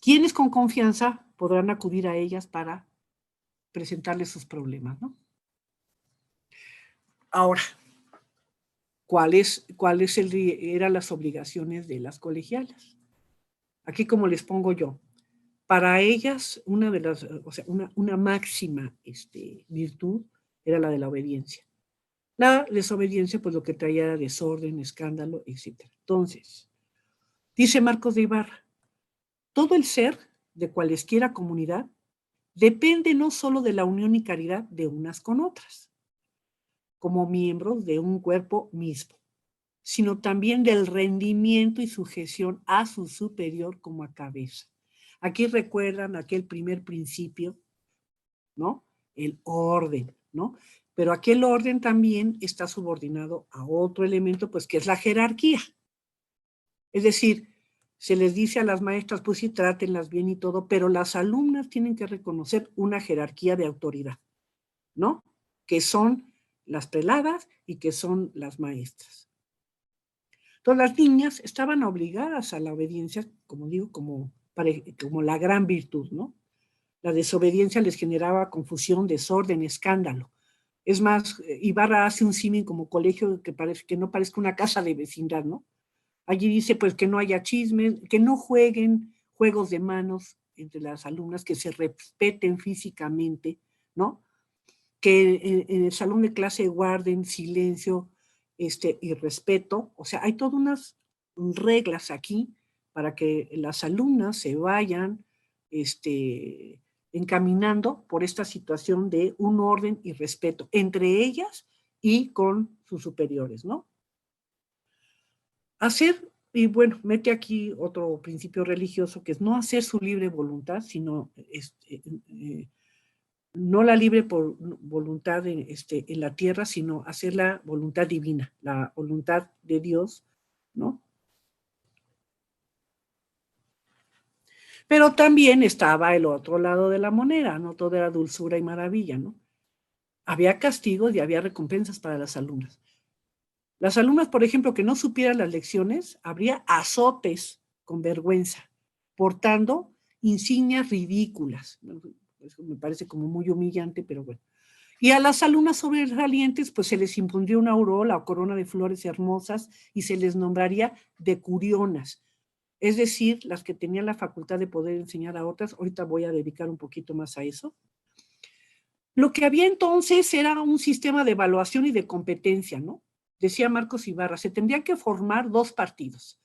Quienes con confianza podrán acudir a ellas para presentarles sus problemas, ¿no? Ahora, ¿cuáles eran las obligaciones de las colegialas? Aquí como les pongo yo, para ellas una máxima virtud era la de la obediencia. La desobediencia, pues lo que traía era desorden, escándalo, etc. Entonces, dice Marcos de Ibarra, todo el ser de cualesquiera comunidad depende no solo de la unión y caridad de unas con otras, como miembros de un cuerpo mismo, sino también del rendimiento y sujeción a su superior como a cabeza. Aquí recuerdan aquel primer principio, ¿no? El orden, ¿no? Pero aquel orden también está subordinado a otro elemento, pues que es la jerarquía. Es decir, se les dice a las maestras, pues sí, trátenlas bien y todo, pero las alumnas tienen que reconocer una jerarquía de autoridad, ¿no? Que son las preladas y que son las maestras. Entonces las niñas estaban obligadas a la obediencia, como digo, como la gran virtud, ¿no? La desobediencia les generaba confusión, desorden, escándalo. Es más, Ibarra hace un símil como colegio que no parezca una casa de vecindad, ¿no? Allí dice, pues, que no haya chismes, que no jueguen juegos de manos entre las alumnas, que se respeten físicamente, ¿no? Que en el salón de clase guarden silencio y respeto. O sea, hay todas unas reglas aquí para que las alumnas se vayan encaminando por esta situación de un orden y respeto entre ellas y con sus superiores, ¿no? Hacer, y bueno, mete aquí otro principio religioso, que es no hacer su libre voluntad, sino no la libre por voluntad en la tierra, sino hacer la voluntad divina, la voluntad de Dios, ¿no? Pero también estaba el otro lado de la moneda, no todo era dulzura y maravilla, ¿no? Había castigos y había recompensas para las alumnas. Las alumnas, por ejemplo, que no supieran las lecciones, habría azotes con vergüenza, portando insignias ridículas. Eso me parece como muy humillante, pero bueno. Y a las alumnas sobresalientes, pues se les impondría una aureola o corona de flores hermosas y se les nombraría decurionas. Es decir, las que tenían la facultad de poder enseñar a otras. Ahorita voy a dedicar un poquito más a eso. Lo que había entonces era un sistema de evaluación y de competencia, ¿no? Decía Marcos Ibarra, se tendrían que formar dos partidos,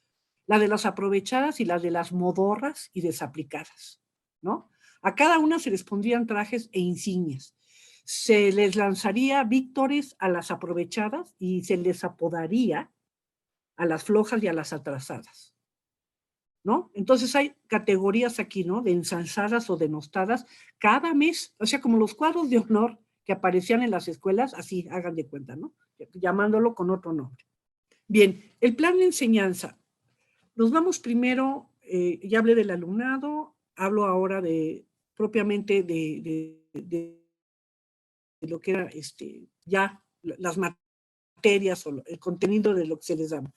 la de las aprovechadas y la de las modorras y desaplicadas, ¿no? A cada una se les pondrían trajes e insignias. Se les lanzaría víctores a las aprovechadas y se les apodaría a las flojas y a las atrasadas, ¿no? Entonces hay categorías aquí, ¿no? De ensalzadas o denostadas cada mes, o sea, como los cuadros de honor que aparecían en las escuelas, así, hagan de cuenta, ¿no? Llamándolo con otro nombre. Bien, el plan de enseñanza. Nos vamos primero, ya hablé del alumnado, hablo ahora propiamente de lo que era ya las materias o el contenido de lo que se les daba.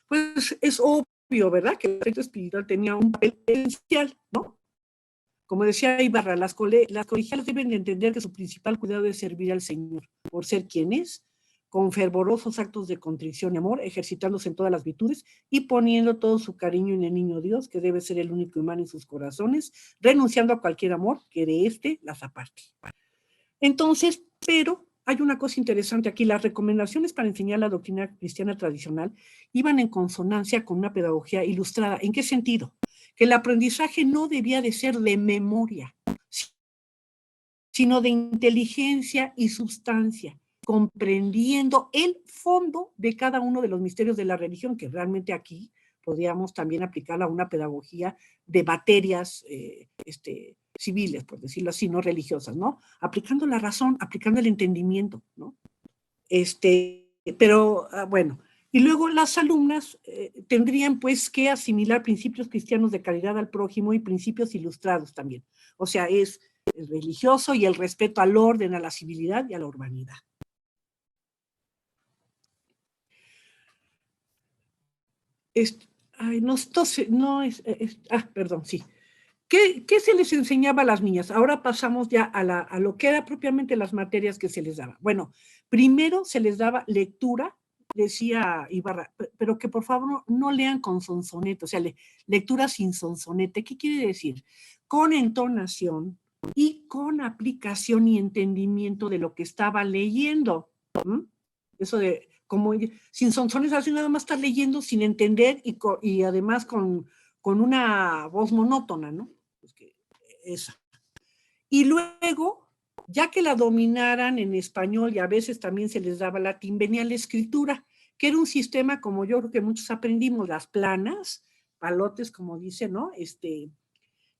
Pues es obvio, ¿verdad? Que el aspecto espiritual tenía un papel esencial, ¿no? Como decía Ibarra, las colegialas deben de entender que su principal cuidado es servir al Señor, por ser quien es, con fervorosos actos de contrición y amor, ejercitándose en todas las virtudes y poniendo todo su cariño en el niño Dios, que debe ser el único imán en sus corazones, renunciando a cualquier amor que de las aparte. Entonces, pero hay una cosa interesante aquí, las recomendaciones para enseñar la doctrina cristiana tradicional iban en consonancia con una pedagogía ilustrada. ¿En qué sentido? Que el aprendizaje no debía de ser de memoria, sino de inteligencia y sustancia, comprendiendo el fondo de cada uno de los misterios de la religión, que realmente aquí podríamos también aplicar a una pedagogía de materias civiles, por decirlo así, no religiosas, ¿no? Aplicando la razón, aplicando el entendimiento, ¿no? Pero bueno, y luego las alumnas tendrían pues que asimilar principios cristianos de caridad al prójimo y principios ilustrados también. O sea, es el religioso y el respeto al orden, a la civilidad y a la urbanidad. Perdón, sí. ¿Qué se les enseñaba a las niñas? Ahora pasamos ya a lo que era propiamente las materias que se les daba. Bueno, primero se les daba lectura, decía Ibarra, pero que por favor no lean con sonsonete, o sea, lectura sin sonsonete. ¿Qué quiere decir? Con entonación y con aplicación y entendimiento de lo que estaba leyendo. ¿Mm? Eso de, como sin sonsones, así nada más estar leyendo sin entender y además con una voz monótona, ¿no? Pues que esa. Y luego, ya que la dominaran en español y a veces también se les daba latín, venía la escritura, que era un sistema como yo creo que muchos aprendimos, las planas, palotes, como dice, ¿no?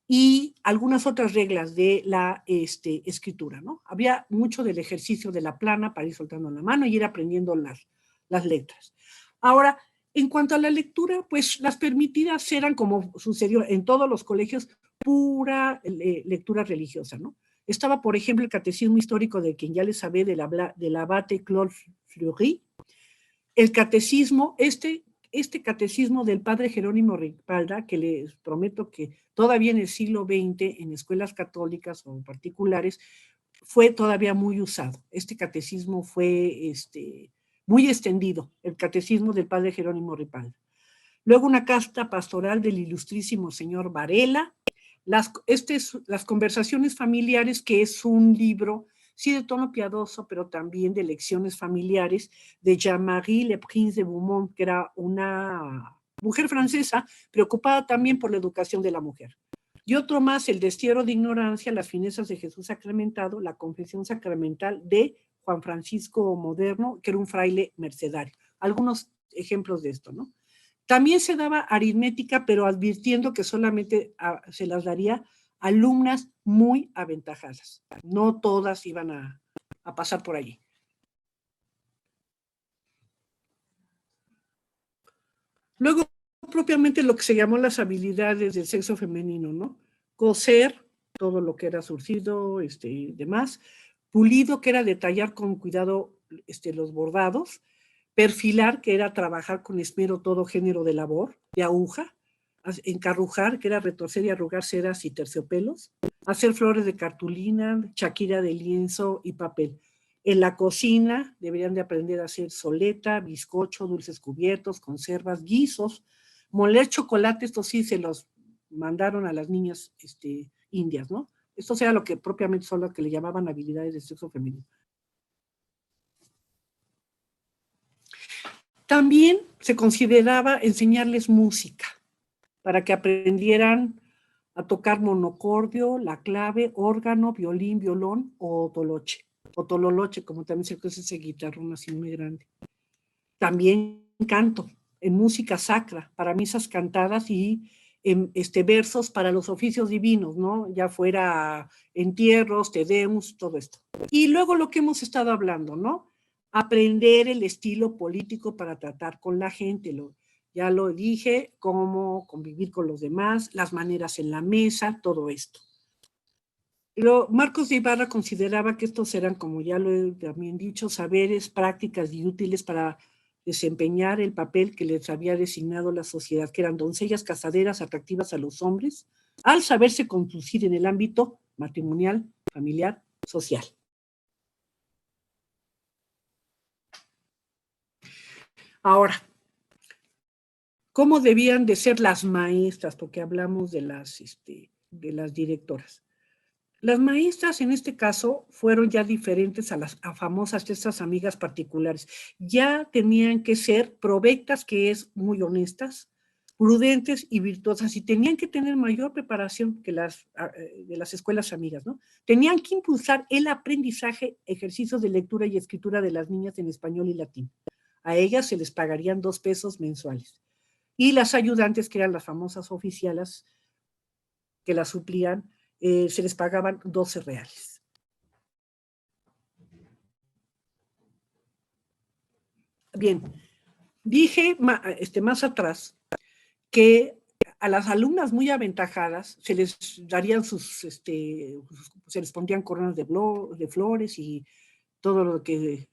Y algunas otras reglas de la escritura, ¿no? Había mucho del ejercicio de la plana para ir soltando la mano y ir aprendiendo las letras. Ahora, En cuanto a la lectura, pues las permitidas eran, como sucedió en todos los colegios, pura lectura religiosa, ¿no? Estaba, por ejemplo, el Catecismo Histórico, de quien ya les hablé, del abate Claude Fleury. El catecismo, este catecismo del padre Jerónimo Ripalda, que les prometo que todavía en el siglo XX, en escuelas católicas o particulares, fue todavía muy usado. Este catecismo fue muy extendido, el catecismo del padre Jerónimo Ripalda. Luego una carta pastoral del ilustrísimo señor Varela, las conversaciones familiares, que es un libro, sí de tono piadoso, pero también de lecciones familiares, de Jean-Marie Le Prince de Beaumont, que era una mujer francesa preocupada también por la educación de la mujer. Y otro más, El destierro de ignorancia, las finezas de Jesús sacramentado, la confesión sacramental de Juan Francisco Moderno, que era un fraile mercedario. Algunos ejemplos de esto, ¿no? También se daba aritmética, pero advirtiendo que solamente se las daría a alumnas muy aventajadas. No todas iban a pasar por allí. Luego, propiamente lo que se llamó las habilidades del sexo femenino, ¿no? Coser, todo lo que era surcido, y demás. Pulido, que era detallar con cuidado los bordados. Perfilar, que era trabajar con esmero todo género de labor, de aguja. Encarrujar, que era retorcer y arrugar ceras y terciopelos. Hacer flores de cartulina, chaquira de lienzo y papel. En la cocina deberían de aprender a hacer soleta, bizcocho, dulces cubiertos, conservas, guisos, moler chocolate. Esto sí se los mandaron a las niñas indias, ¿no? Esto era lo que propiamente son lo que le llamaban habilidades de sexo femenino. También se consideraba enseñarles música para que aprendieran a tocar monocordio, la clave, órgano, violín, violón o toloche. O tololoche, como también se conoce ese guitarrón así muy grande. También canto, en música sacra, para misas cantadas y en versos para los oficios divinos, ¿no? Ya fuera entierros, te deums, todo esto. Y luego lo que hemos estado hablando, ¿no? Aprender el estilo político para tratar con la gente, ya lo dije, cómo convivir con los demás, las maneras en la mesa, todo esto. Pero Marcos de Ibarra consideraba que estos eran, como ya lo he también dicho, saberes, prácticas y útiles para desempeñar el papel que les había designado la sociedad, que eran doncellas casaderas atractivas a los hombres, al saberse conducir en el ámbito matrimonial, familiar, social. Ahora, ¿cómo debían de ser las maestras? Porque hablamos de las directoras. Las maestras en este caso fueron ya diferentes a las famosas estas amigas particulares. Ya tenían que ser provectas, que es muy honestas, prudentes y virtuosas, y tenían que tener mayor preparación que de las escuelas amigas, ¿no? Tenían que impulsar el aprendizaje, ejercicios de lectura y escritura de las niñas en español y latín. A ellas se les pagarían 2 pesos mensuales. Y las ayudantes, que eran las famosas oficialas que las suplían, se les pagaban 12 reales. Bien, dije más atrás que a las alumnas muy aventajadas se les darían se les pondrían coronas de flores y todo lo que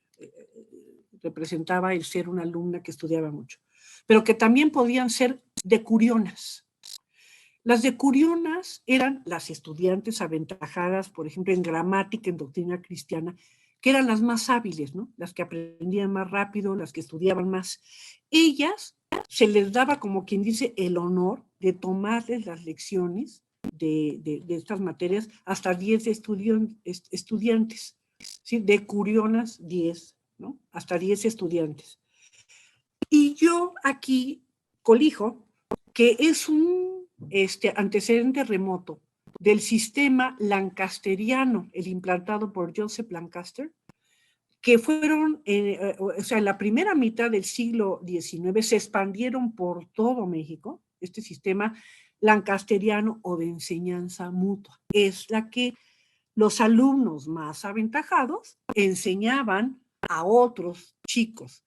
representaba el ser una alumna que estudiaba mucho, pero que también podían ser decurionas. Las decurionas eran las estudiantes aventajadas, por ejemplo, en gramática, en doctrina cristiana, que eran las más hábiles, ¿no? Las que aprendían más rápido, las que estudiaban más. Ellas se les daba, como quien dice, el honor de tomarles las lecciones de estas materias hasta 10 estudiantes, ¿sí? Decurionas 10, ¿no? Hasta 10 estudiantes. Y yo aquí colijo que es un antecedente remoto del sistema lancasteriano, el implantado por Joseph Lancaster, que fueron, o sea, en la primera mitad del siglo XIX se expandieron por todo México, este sistema lancasteriano o de enseñanza mutua. Es la que los alumnos más aventajados enseñaban a otros chicos.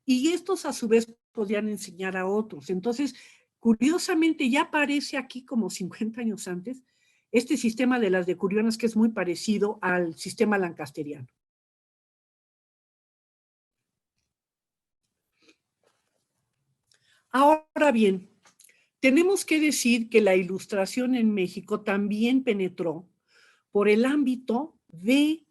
Y estos, a su vez, podían enseñar a otros. Entonces, curiosamente, ya aparece aquí como 50 años antes, este sistema de las decuriones que es muy parecido al sistema lancasteriano. Ahora bien, tenemos que decir que la ilustración en México también penetró por el ámbito de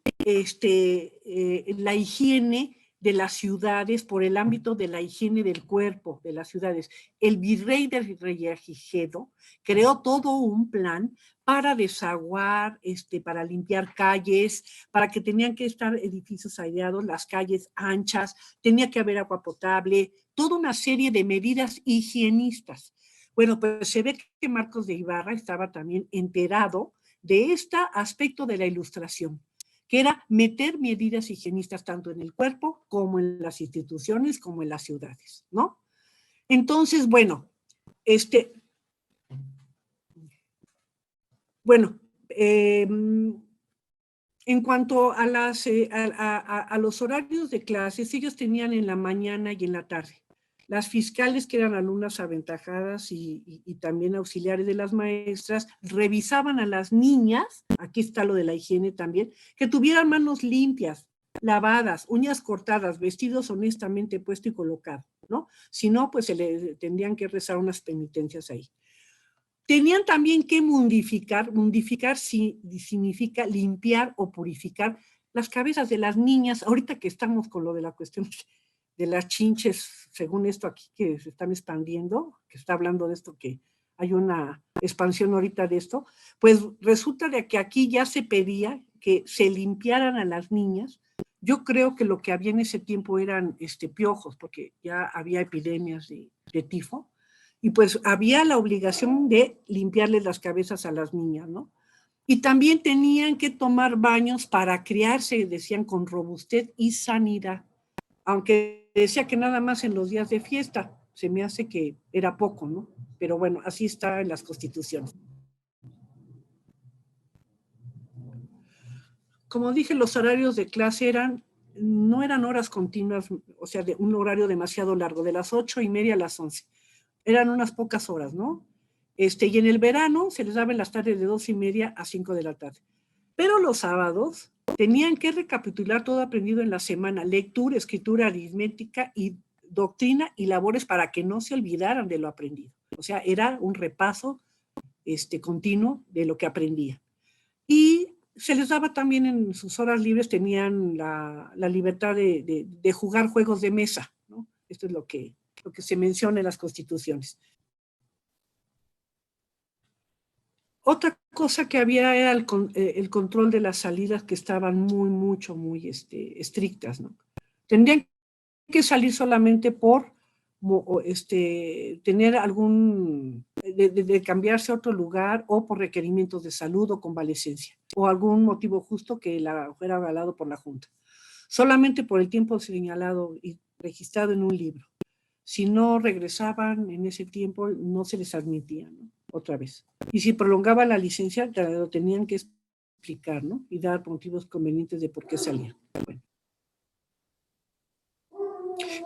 la higiene de las ciudades, por el ámbito de la higiene del cuerpo de las ciudades. El virrey del Reyajigedo creó todo un plan para desaguar, para limpiar calles, para que tenían que estar edificios aireados, las calles anchas, tenía que haber agua potable, toda una serie de medidas higienistas. Bueno, pues se ve que Marcos de Ibarra estaba también enterado de este aspecto de la ilustración, que era meter medidas higienistas tanto en el cuerpo como en las instituciones, como en las ciudades, ¿no? Entonces, bueno, en cuanto a, a los horarios de clases, ellos tenían en la mañana y en la tarde. Las fiscales, que eran alumnas aventajadas y también auxiliares de las maestras, revisaban a las niñas, aquí está lo de la higiene también, que tuvieran manos limpias, lavadas, uñas cortadas, vestidos honestamente puesto y colocado, ¿no? Si no, pues se le tendrían que rezar unas penitencias ahí. Tenían también que mundificar significa limpiar o purificar las cabezas de las niñas, ahorita que estamos con lo de la cuestión de las chinches, según esto aquí que se están expandiendo, que está hablando de esto, que hay una expansión ahorita de esto, pues resulta de que aquí ya se pedía que se limpiaran a las niñas. Yo creo que lo que había en ese tiempo eran piojos, porque ya había epidemias de tifo, y pues había la obligación de limpiarles las cabezas a las niñas, ¿no? Y también tenían que tomar baños para criarse, decían, con robustez y sanidad, aunque decía que nada más en los días de fiesta, se me hace que era poco, ¿no? Pero bueno, así está en las constituciones. Como dije, los horarios de clase no eran horas continuas, o sea, de un horario demasiado largo, de las 8:30 a las 11. Eran unas pocas horas, ¿no? Y en el verano se les daba en las tardes de 2:30 a 5 de la tarde. Pero los sábados tenían que recapitular todo aprendido en la semana, lectura, escritura, aritmética y doctrina y labores para que no se olvidaran de lo aprendido. O sea, era un repaso continuo de lo que aprendían. Y se les daba también en sus horas libres, tenían la libertad de jugar juegos de mesa, ¿no? Esto es lo que se menciona en las constituciones. Otra cosa que había era el control de las salidas, que estaban muy estrictas, ¿no? Tendrían que salir solamente por tener de cambiarse a otro lugar, o por requerimientos de salud o convalecencia, o algún motivo justo que fuera avalado por la Junta. Solamente por el tiempo señalado y registrado en un libro. Si no regresaban en ese tiempo, no se les admitía, ¿no? Otra vez. Y si prolongaba la licencia, lo tenían que explicar, ¿no? Y dar motivos convenientes de por qué salían. Bueno.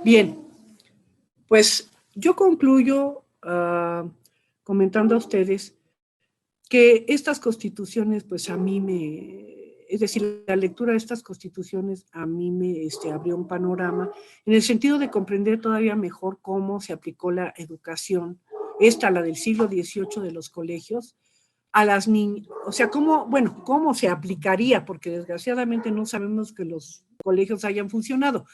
Bien, pues yo concluyo comentando a ustedes que estas constituciones, pues a mí es decir, la lectura de estas constituciones a mí me abrió un panorama en el sentido de comprender todavía mejor cómo se aplicó la educación, la del siglo XVIII de los colegios, a las niñas, o sea, cómo se aplicaría, porque desgraciadamente no sabemos que los colegios hayan funcionado.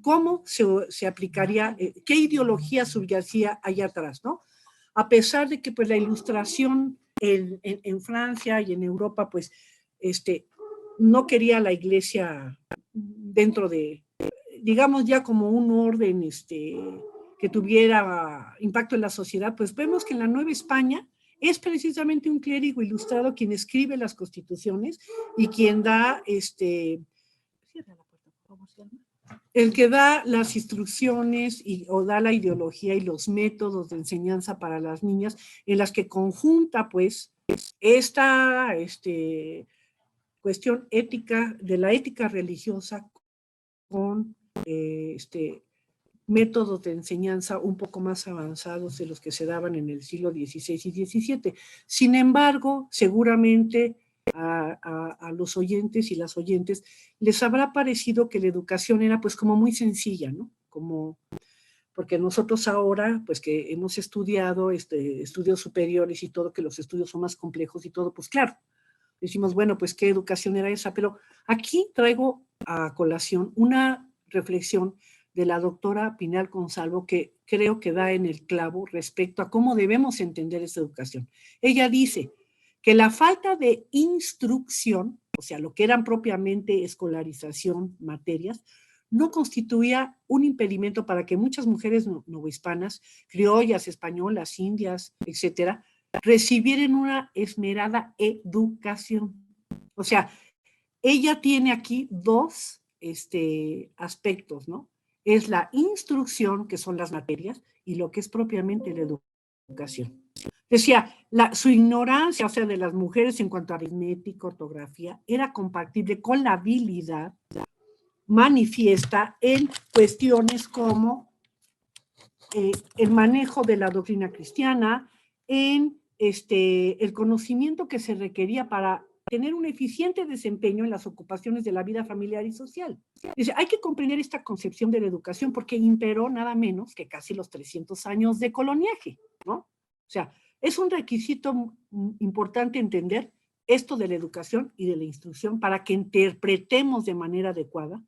¿Cómo se aplicaría? ¿Qué ideología subyacía allá atrás, no? A pesar de que pues la ilustración en Francia y en Europa, pues, no quería la iglesia dentro de, digamos, ya como un orden que tuviera impacto en la sociedad, pues vemos que en la Nueva España es precisamente un clérigo ilustrado quien escribe las constituciones y quien da el que da las instrucciones o da la ideología y los métodos de enseñanza para las niñas, en las que conjunta pues esta cuestión ética, de la ética religiosa, con métodos de enseñanza un poco más avanzados de los que se daban en el siglo XVI y XVII. Sin embargo, seguramente a los oyentes y las oyentes les habrá parecido que la educación era pues como muy sencilla, ¿no? Como, porque nosotros ahora, pues que hemos estudiado estudios superiores y todo, que los estudios son más complejos y todo, pues claro, decimos, bueno, pues qué educación era esa, pero aquí traigo a colación una reflexión de la doctora Pinal Gonzalo que creo que da en el clavo respecto a cómo debemos entender esta educación. Ella dice que la falta de instrucción, o sea, lo que eran propiamente escolarización, materias, no constituía un impedimento para que muchas mujeres novohispanas, criollas, españolas, indias, etcétera, recibieran una esmerada educación. O sea, ella tiene aquí dos aspectos, ¿no? Es la instrucción, que son las materias, y lo que es propiamente la educación. Decía, su ignorancia, o sea, de las mujeres en cuanto a aritmética, ortografía, era compatible con la habilidad manifiesta en cuestiones como el manejo de la doctrina cristiana, en el conocimiento que se requería para tener un eficiente desempeño en las ocupaciones de la vida familiar y social. Dice, hay que comprender esta concepción de la educación porque imperó nada menos que casi los 300 años de coloniaje, ¿no? O sea, es un requisito importante entender esto de la educación y de la instrucción para que interpretemos de manera adecuada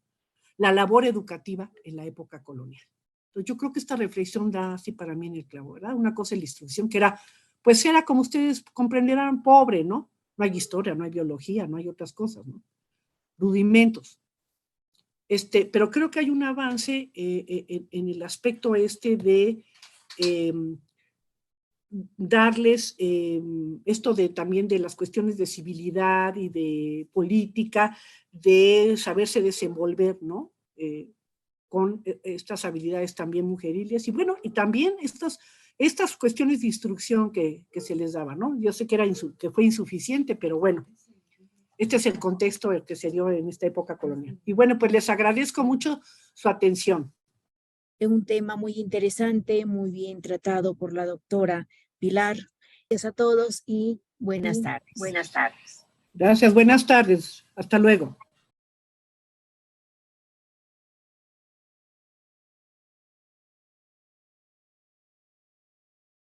la labor educativa en la época colonial. Entonces, yo creo que esta reflexión da así para mí en el clavo, ¿verdad? Una cosa es la instrucción, que era, pues era como ustedes comprenderán, pobre, ¿no? No hay historia, no hay biología, no hay otras cosas, ¿no? Rudimentos. Pero creo que hay un avance en el aspecto de darles esto de también de las cuestiones de civilidad y de política, de saberse desenvolver, ¿no? Con estas habilidades también mujeriles y bueno, y también estas cuestiones de instrucción que se les daba, ¿no? Yo sé que, que fue insuficiente, pero bueno, este es el contexto que se dio en esta época colonial. Y bueno, pues les agradezco mucho su atención. Es un tema muy interesante, muy bien tratado por la doctora Pilar. Gracias a todos y buenas tardes. Buenas tardes. Gracias, buenas tardes. Hasta luego.